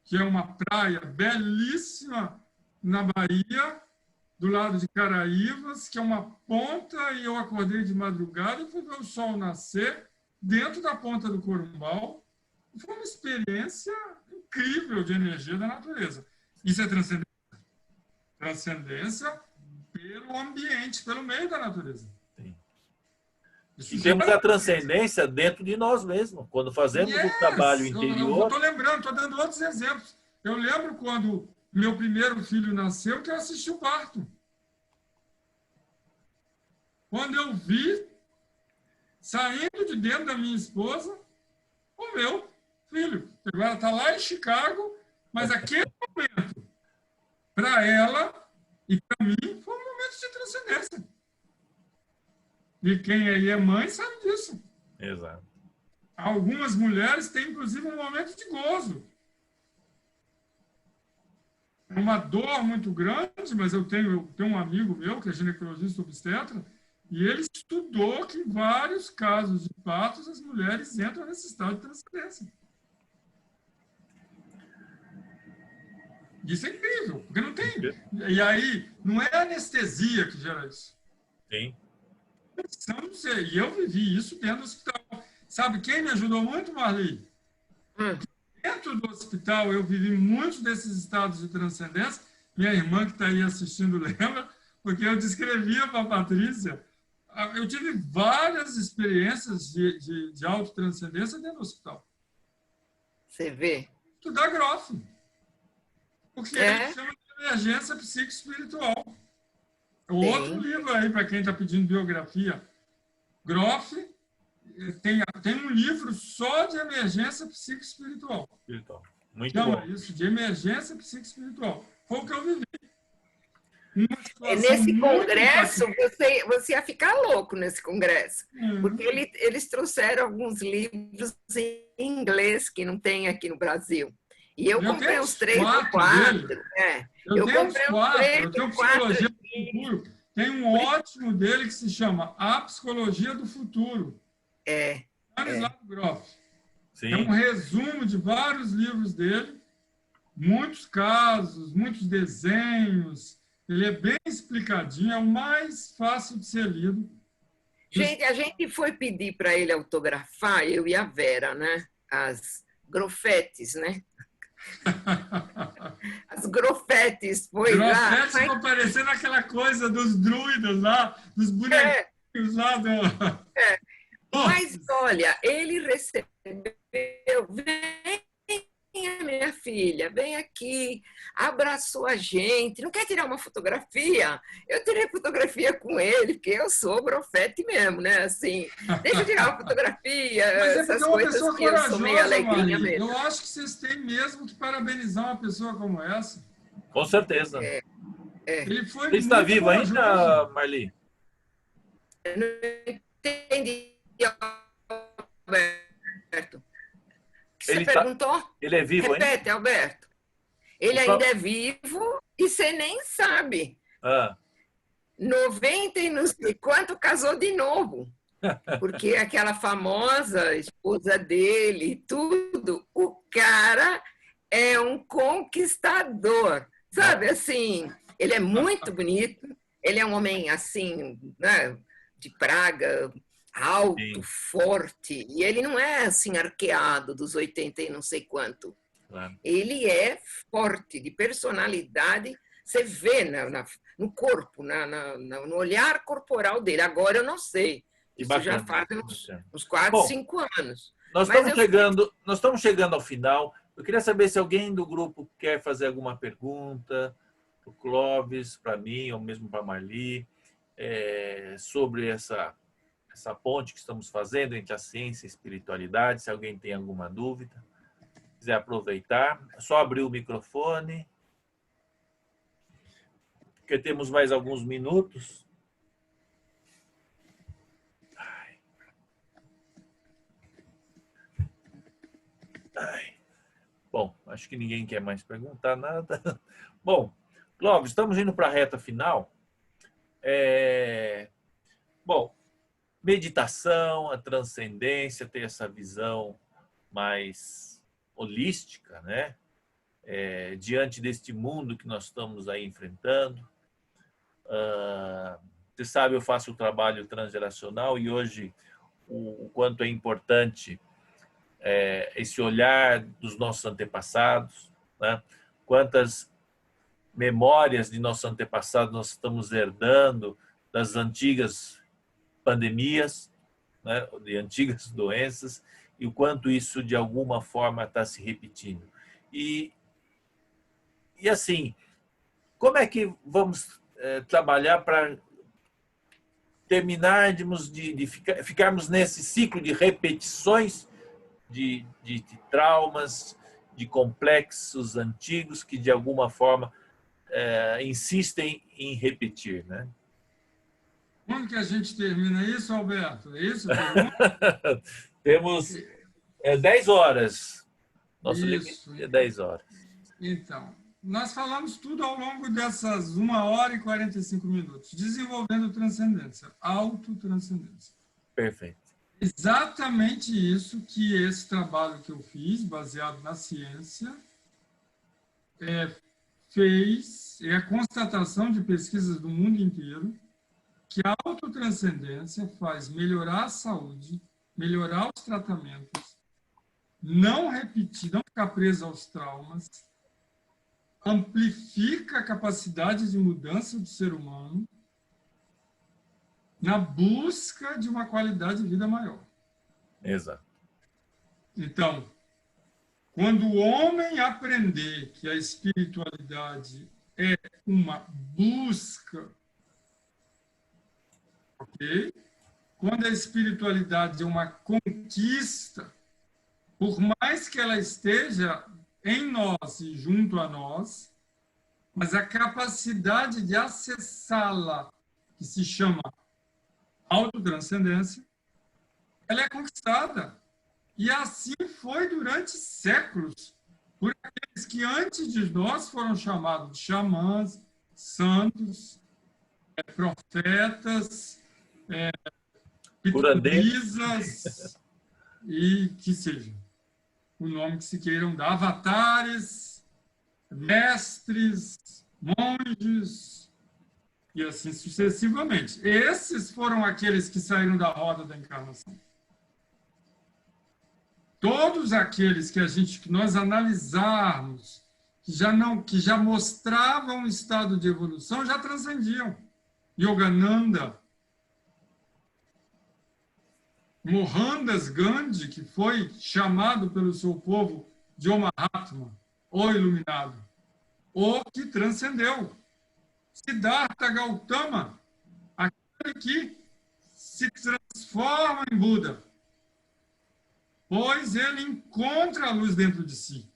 que é uma praia belíssima na Bahia, do lado de Caraívas, que é uma ponta, e eu acordei de madrugada e fui ver o sol nascer dentro da ponta do Corumbau. Foi uma experiência incrível de energia da natureza. Isso é transcendência. Transcendência pelo ambiente, pelo meio da natureza. Sim. Isso E temos a transcendência dentro de nós mesmos. Quando fazemos o trabalho interior... Eu estou lembrando, estou dando outros exemplos. Eu lembro quando meu primeiro filho nasceu, que eu assisti o parto. Quando eu vi, saindo de dentro da minha esposa, o meu filho. Agora está lá em Chicago, mas aquele momento, para ela e para mim, foi um momento de transcendência. E quem aí é mãe sabe disso. Exato. Algumas mulheres têm, inclusive, um momento de gozo. Uma dor muito grande, mas eu tenho um amigo meu, que é ginecologista obstetra, e ele estudou que em vários casos de partos as mulheres entram nesse estado de transcendência. Isso é incrível, porque não tem... E aí, não é a anestesia que gera isso. Sim. E eu vivi isso dentro do hospital. Sabe quem me ajudou muito, Marli? Dentro do hospital, eu vivi muitos desses estados de transcendência. Minha irmã, que está aí assistindo, lembra? Porque eu descrevia para a Patrícia. Eu tive várias experiências de autotranscendência dentro do hospital. Você vê? Estudar Groff. Porque ele chama de emergência psicoespiritual. Outro livro aí, para quem está pedindo biografia. Groff tem um livro só de emergência psicoespiritual. Muito Chama bom. isso de emergência psicoespiritual. Foi o que eu vivi. Nesse congresso, você ia ficar louco nesse congresso. Porque eles trouxeram alguns livros em inglês que não tem aqui no Brasil. E eu comprei uns 3 ou 4. Eu tenho uns 4. Eu tenho Psicologia do Futuro. Tem um ótimo dele que se chama A Psicologia do Futuro. Stanislav Grof. Sim. É um resumo de vários livros dele. Muitos casos, muitos desenhos. Ele é bem explicadinho. É o mais fácil de ser lido. Gente, a gente foi pedir para ele autografar, eu e a Vera, né? As grofetes, né? As grofetes, foi lá. Grofetes vão parecendo aquela coisa dos druidas lá, dos bonequinhos lá do... Mas, olha, ele recebeu... Vem, minha filha, vem aqui. Abraçou a gente. Não quer tirar uma fotografia? Eu tirei fotografia com ele, porque eu sou grofete mesmo, né? Assim, deixa eu tirar uma fotografia. Mas essas uma coisas pessoa que eu sou meio alegrinha Maria. mesmo. Eu acho que vocês têm mesmo que parabenizar uma pessoa como essa. Com certeza. Ele foi Ele está vivo corajoso. ainda, Marli? Eu não entendi, Alberto. Você perguntou? Ele é vivo ainda? Repete, Alberto. Ele ainda é vivo e você nem sabe. 90 e não sei quanto casou de novo. Porque aquela famosa esposa dele, tudo, o cara é um conquistador. Sabe, assim, ele é muito bonito, ele é um homem, assim, né, de Praga, alto, Sim. forte, e ele não é assim arqueado dos 80 e não sei quanto. Claro. Ele é forte, de personalidade, você vê no corpo, no olhar corporal dele. Agora eu não sei, isso bacana, já faz uns 4, 5 anos. Nós estamos chegando ao final. Eu queria saber se alguém do grupo quer fazer alguma pergunta para o Clóvis, para mim, ou mesmo para a Marli, sobre essa ponte que estamos fazendo entre a ciência e a espiritualidade, se alguém tem alguma dúvida, quiser aproveitar, é só abrir o microfone, porque temos mais alguns minutos. Bom, acho que ninguém quer mais perguntar nada. Bom, Clóvis, estamos indo para a reta final. Bom, meditação, a transcendência, ter essa visão mais holística, né? Diante deste mundo que nós estamos aí enfrentando. Você sabe, eu faço o trabalho transgeracional e hoje o quanto é importante esse olhar dos nossos antepassados, né? Quantas memórias de nossos antepassados nós estamos herdando das antigas pandemias, né? De antigas doenças, e o quanto isso de alguma forma está se repetindo. E assim, como é que vamos trabalhar para terminarmos de ficarmos nesse ciclo de repetições de traumas, de complexos antigos que de alguma forma insistem em repetir, né? Como que a gente termina isso, Alberto? É isso? Temos 10 horas. Nosso isso. limite é 10 horas. Então, nós falamos tudo ao longo dessas 1h e 45 minutos. Desenvolvendo transcendência, autotranscendência. Perfeito. Exatamente isso que esse trabalho que eu fiz, baseado na ciência, fez, é a constatação de pesquisas do mundo inteiro, que a autotranscendência faz melhorar a saúde, melhorar os tratamentos, não repetir, não ficar preso aos traumas, amplifica a capacidade de mudança do ser humano na busca de uma qualidade de vida maior. Exato. Então, quando o homem aprender que a espiritualidade é uma busca, ok? Quando a espiritualidade é uma conquista, por mais que ela esteja em nós e junto a nós, mas a capacidade de acessá-la, que se chama autotranscendência, ela é conquistada. E assim foi durante séculos, por aqueles que antes de nós foram chamados de xamãs, santos, profetas, pitubisas, e que seja o nome que se queiram dar, avatares, mestres, monges, e assim sucessivamente. Esses foram aqueles que saíram da roda da encarnação. Todos aqueles que nós analisarmos, que já mostravam um estado de evolução, já transcendiam. Yogananda, Mohandas Gandhi, que foi chamado pelo seu povo de O Mahatma, o iluminado, o que transcendeu. Siddhartha Gautama, aquele que se transforma em Buda, pois ele encontra a luz dentro de si.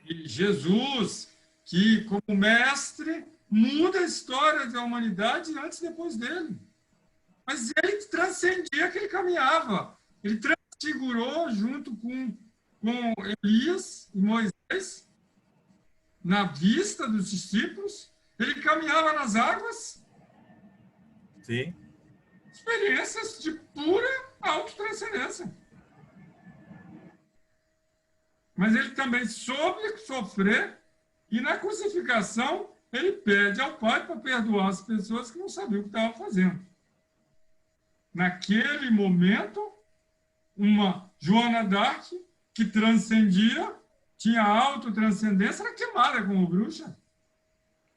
E Jesus, que como mestre, muda a história da humanidade antes e depois dele. Mas ele transcendia que ele caminhava. Ele transfigurou junto com Elias e Moisés, na vista dos discípulos. Ele caminhava nas águas. Sim. Experiências de pura autotranscendência. Mas ele também soube sofrer e na crucificação ele pede ao Pai para perdoar as pessoas que não sabiam o que estavam fazendo. Naquele momento, uma Joana d'Arc que transcendia, tinha autotranscendência, era queimada como bruxa.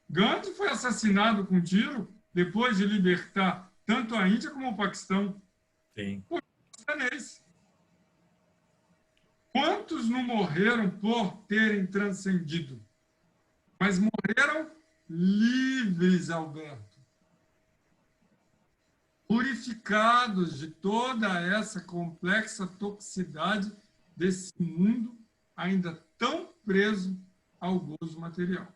Gandhi foi assassinado com tiro depois de libertar tanto a Índia como o Paquistão. Sim. Por paquistanês. Quantos não morreram por terem transcendido? Mas morreram livres, Alberto. Purificados de toda essa complexa toxicidade desse mundo ainda tão preso ao gozo material.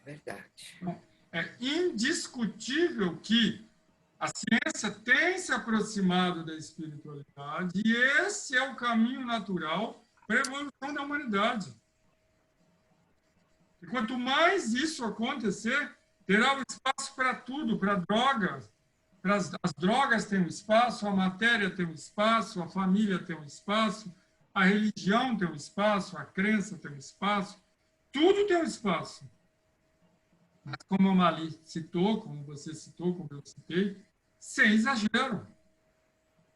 Verdade. Então, é indiscutível que a ciência tem se aproximado da espiritualidade e esse é o caminho natural para a evolução da humanidade. E quanto mais isso acontecer, terá o espaço para tudo, para drogas. As drogas têm um espaço, a matéria tem um espaço, a família tem um espaço, a religião tem um espaço, a crença tem um espaço. tudo tem um espaço. Mas como a Mali citou, como você citou, como eu citei, sem exagero.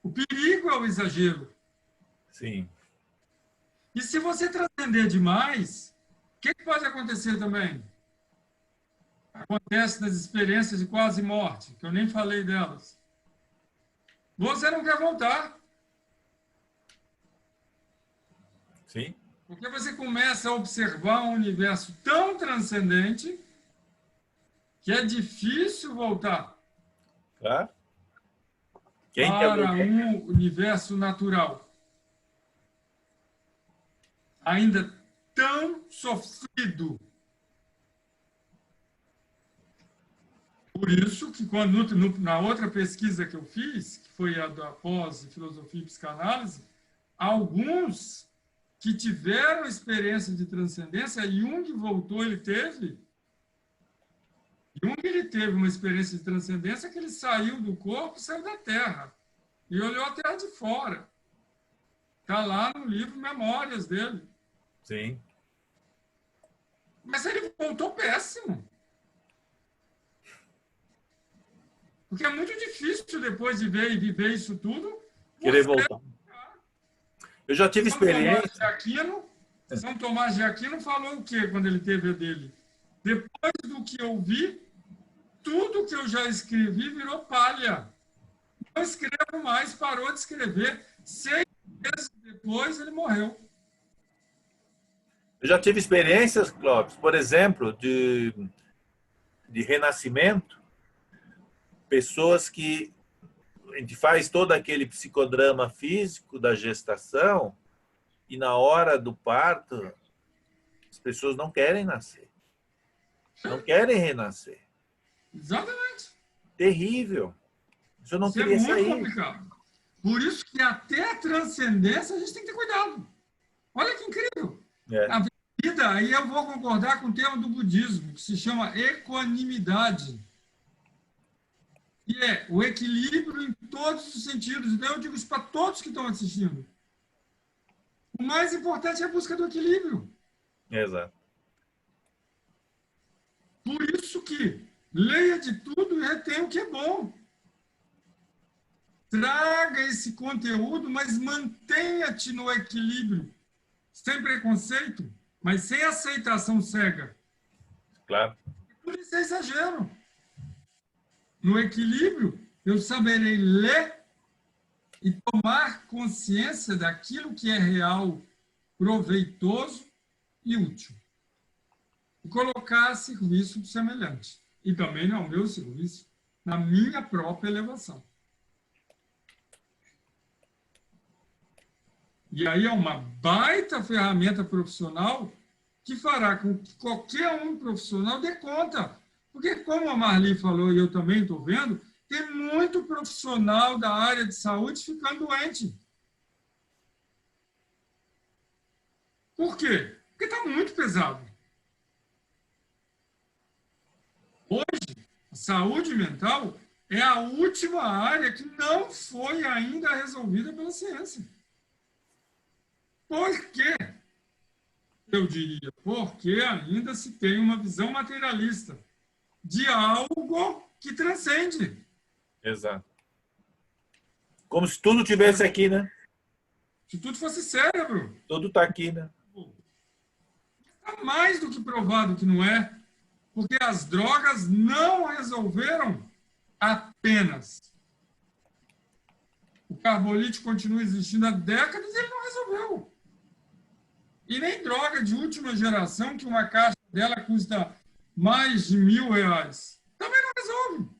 O perigo é o exagero. Sim. E se você transcender demais, o que pode acontecer também? Acontece nas experiências de quase morte, que eu nem falei delas. Você não quer voltar. Sim. Porque você começa a observar um universo tão transcendente que é difícil voltar Claro. Quem quer para voltar? um universo natural. Ainda tão sofrido. Por isso que quando na outra pesquisa que eu fiz, que foi a da pós em filosofia e psicanálise, alguns que tiveram experiência de transcendência, Jung voltou, ele teve uma experiência de transcendência que ele saiu do corpo, saiu da Terra e olhou a Terra de fora. Está lá no livro Memórias dele. Sim. Mas ele voltou péssimo. Porque é muito difícil, depois de ver e viver isso tudo, Querer voltar. Eu já tive experiência. São Tomás de Aquino falou o quê quando ele teve a dele? Depois do que eu vi, tudo que eu já escrevi virou palha. Não escrevo mais, parou de escrever. 6 meses depois, ele morreu. Eu já tive experiências, Clóvis, por exemplo, de renascimento. Pessoas que a gente faz todo aquele psicodrama físico da gestação e na hora do parto as pessoas não querem nascer. Não querem renascer. Exatamente. Terrível. Isso eu não queria Isso é muito sair. complicado. Por isso que até a transcendência a gente tem que ter cuidado. Olha que incrível. É. A vida, aí eu vou concordar com o termo do budismo, que se chama equanimidade. E é o equilíbrio em todos os sentidos. Então, eu digo isso para todos que estão assistindo. O mais importante é a busca do equilíbrio. Exato. Por isso que leia de tudo e retenha o que é bom. Traga esse conteúdo, mas mantenha-te no equilíbrio. Sem preconceito, mas sem aceitação cega. Claro. Tudo isso é exagero. No equilíbrio, eu saberei ler e tomar consciência daquilo que é real, proveitoso e útil. E colocar a serviço do semelhante. E também ao meu serviço, na minha própria elevação. E aí é uma baita ferramenta profissional que fará com que qualquer um profissional dê conta. Porque, como a Marli falou, e eu também estou vendo, tem muito profissional da área de saúde ficando doente. Por quê? Porque está muito pesado. Hoje, a saúde mental é a última área que não foi ainda resolvida pela ciência. Por quê? Eu diria, porque ainda se tem uma visão materialista de algo que transcende. Exato. Como se tudo tivesse aqui, né? Se tudo fosse cérebro. Tudo está aqui, né? Está mais do que provado que não é, porque as drogas não resolveram apenas. O carbolite continua existindo há décadas e ele não resolveu. E nem droga de última geração, que uma caixa dela custa mais de R$1.000, também não resolve.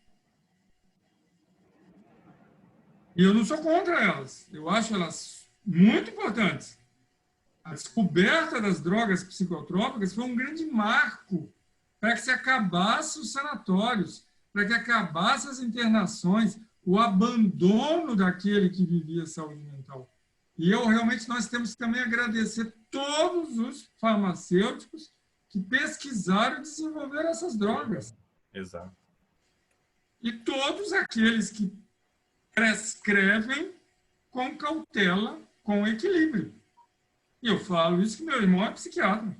E eu não sou contra elas. Eu acho elas muito importantes. A descoberta das drogas psicotrópicas foi um grande marco para que se acabasse os sanatórios, para que acabasse as internações, o abandono daquele que vivia saúde mental. E nós temos que também agradecer todos os farmacêuticos que pesquisaram e desenvolveram essas drogas. Exato. E todos aqueles que prescrevem com cautela, com equilíbrio. E eu falo isso que meu irmão é psiquiatra.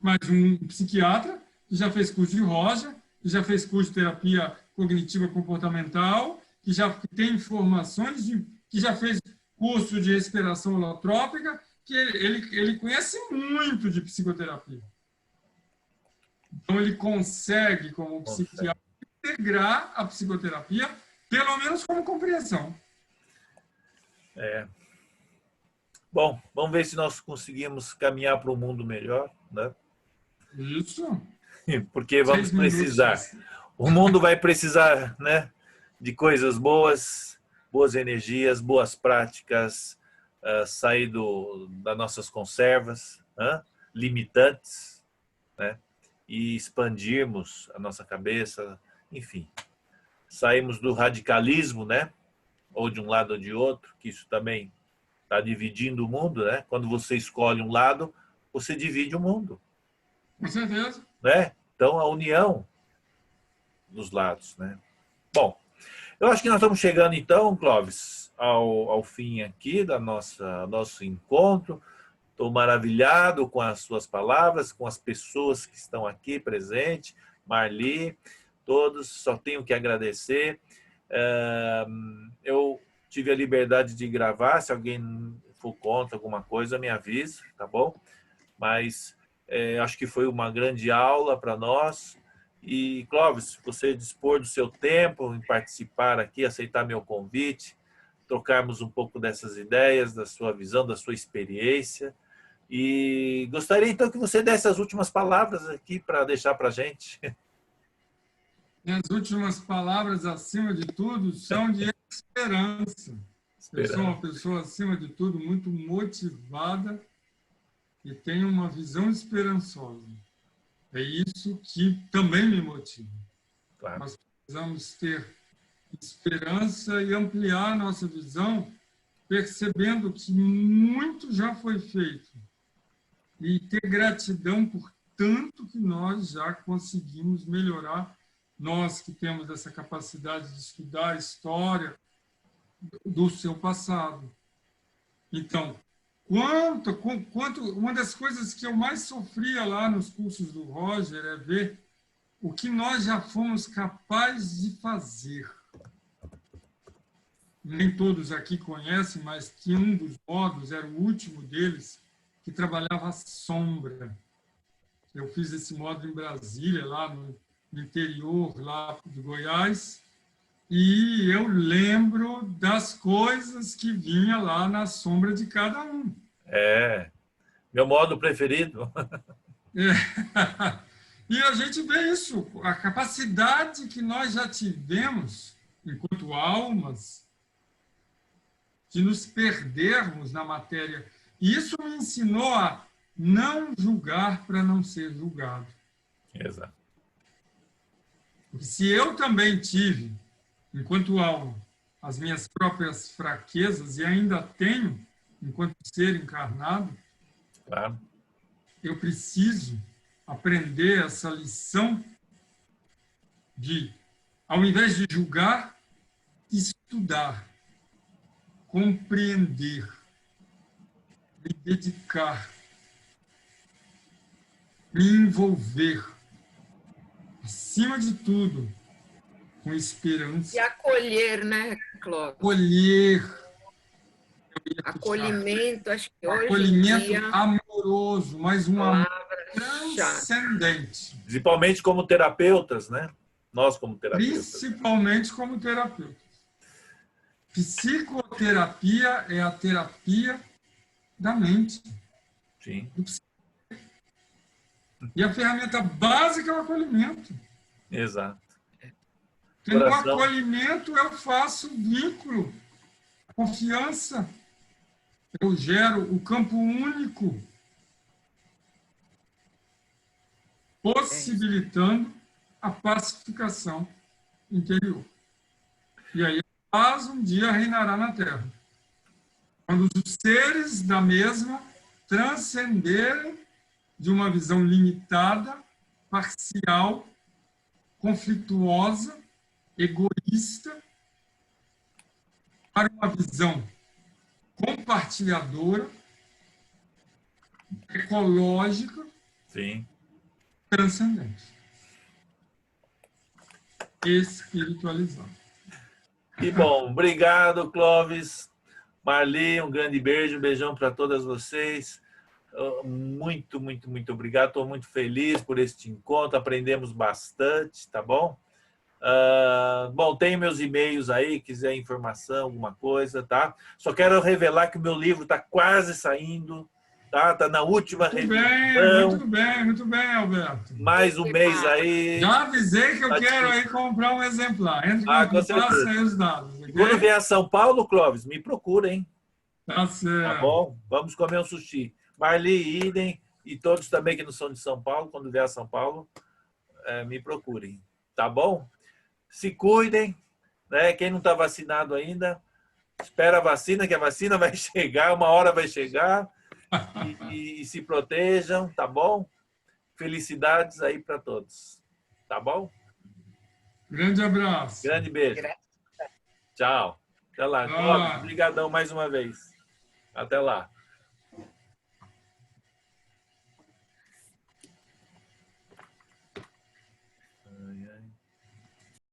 mas um psiquiatra que já fez curso de Roger, que já fez curso de terapia cognitiva comportamental, que tem informações, que já fez curso de respiração holotrópica, que ele conhece muito de psicoterapia. Então, ele consegue, como psiquiatra, integrar a psicoterapia, pelo menos como compreensão. Bom, vamos ver se nós conseguimos caminhar para um mundo melhor, né? Isso. Porque vamos precisar. O mundo vai precisar, né, de coisas boas, boas energias, boas práticas, sair das nossas conservas, limitantes, né, e expandirmos a nossa cabeça, enfim. Saímos do radicalismo, né, ou de um lado ou de outro, que isso também está dividindo o mundo, né? Quando você escolhe um lado, você divide o mundo. Com certeza. Né? Então, a união dos lados, né? Bom, eu acho que nós estamos chegando, então, Clóvis, ao fim aqui da nosso encontro. Estou maravilhado com as suas palavras, com as pessoas que estão aqui presentes, Marli, todos, só tenho que agradecer. Eu tive a liberdade de gravar, se alguém for contra alguma coisa, me avise, tá bom? Mas acho que foi uma grande aula para nós. E, Clóvis, você dispor do seu tempo em participar aqui, aceitar meu convite, trocarmos um pouco dessas ideias, da sua visão, da sua experiência. E gostaria, então, que você desse as últimas palavras aqui para deixar para a gente. Minhas últimas palavras, acima de tudo, são de esperança. Eu sou uma pessoa, acima de tudo, muito motivada e tenho uma visão esperançosa. É isso que também me motiva. Claro. Nós precisamos ter esperança e ampliar a nossa visão, percebendo que muito já foi feito e ter gratidão por tanto que nós já conseguimos melhorar. Nós que temos essa capacidade de estudar a história do seu passado. Então, uma das coisas que eu mais sofria lá nos cursos do Roger é ver o que nós já fomos capazes de fazer. Nem todos aqui conhecem, mas que um dos modos, era o último deles, que trabalhava a sombra. Eu fiz esse modo em Brasília, lá no interior lá de Goiás, e eu lembro das coisas que vinha lá na sombra de cada um. Meu modo preferido. E a gente vê isso, a capacidade que nós já tivemos, enquanto almas, de nos perdermos na matéria. E isso me ensinou a não julgar para não ser julgado. Exato. Porque se eu também tive, enquanto alma, as minhas próprias fraquezas, e ainda tenho, enquanto ser encarnado, claro, eu preciso aprender essa lição de, ao invés de julgar, estudar, compreender, me dedicar, me envolver, acima de tudo, com esperança. E acolher, né, Clóvis? Acolher. Acolhimento, acho que hoje acolhimento em dia, amoroso, mas um amor transcendente. Principalmente como terapeutas, né? Nós como terapeutas. Principalmente como terapeutas. Psicoterapia é a terapia da mente. Sim. E a ferramenta básica é o acolhimento. Exato. Porque no acolhimento eu faço vínculo, confiança. Eu gero o campo único, possibilitando a pacificação interior. E aí a paz um dia reinará na Terra. Quando os seres da mesma transcenderem de uma visão limitada, parcial, conflituosa, egoísta, para uma visão compartilhadora, ecológica, Sim. Transcendência. Espiritualizado. Que bom. Obrigado, Clóvis. Marli, um grande beijo, um beijão para todas vocês. Muito, muito, muito obrigado. Estou muito feliz por este encontro. Aprendemos bastante, tá bom? Bom, tem meus e-mails aí, quiser informação, alguma coisa, tá? Só quero revelar que o meu livro está quase saindo, tá? Está na última revisão. Muito bem, Alberto. Mais um mês aí. Já avisei que eu quero aí comprar um exemplar. Entre com certeza. aí os dados. Okay? Quando vier a São Paulo, Clóvis, me procura, hein? Tá certo. Tá bom? Vamos comer um sushi. Marli, idem, e todos também que não são de São Paulo, quando vier a São Paulo, me procurem, tá bom? Se cuidem, né? Quem não está vacinado ainda, espera a vacina, que a vacina vai chegar, uma hora vai chegar, e se protejam, tá bom? Felicidades aí para todos, tá bom? Grande abraço. Grande beijo. Tchau. Até lá. Clóvis, obrigadão mais uma vez. Até lá.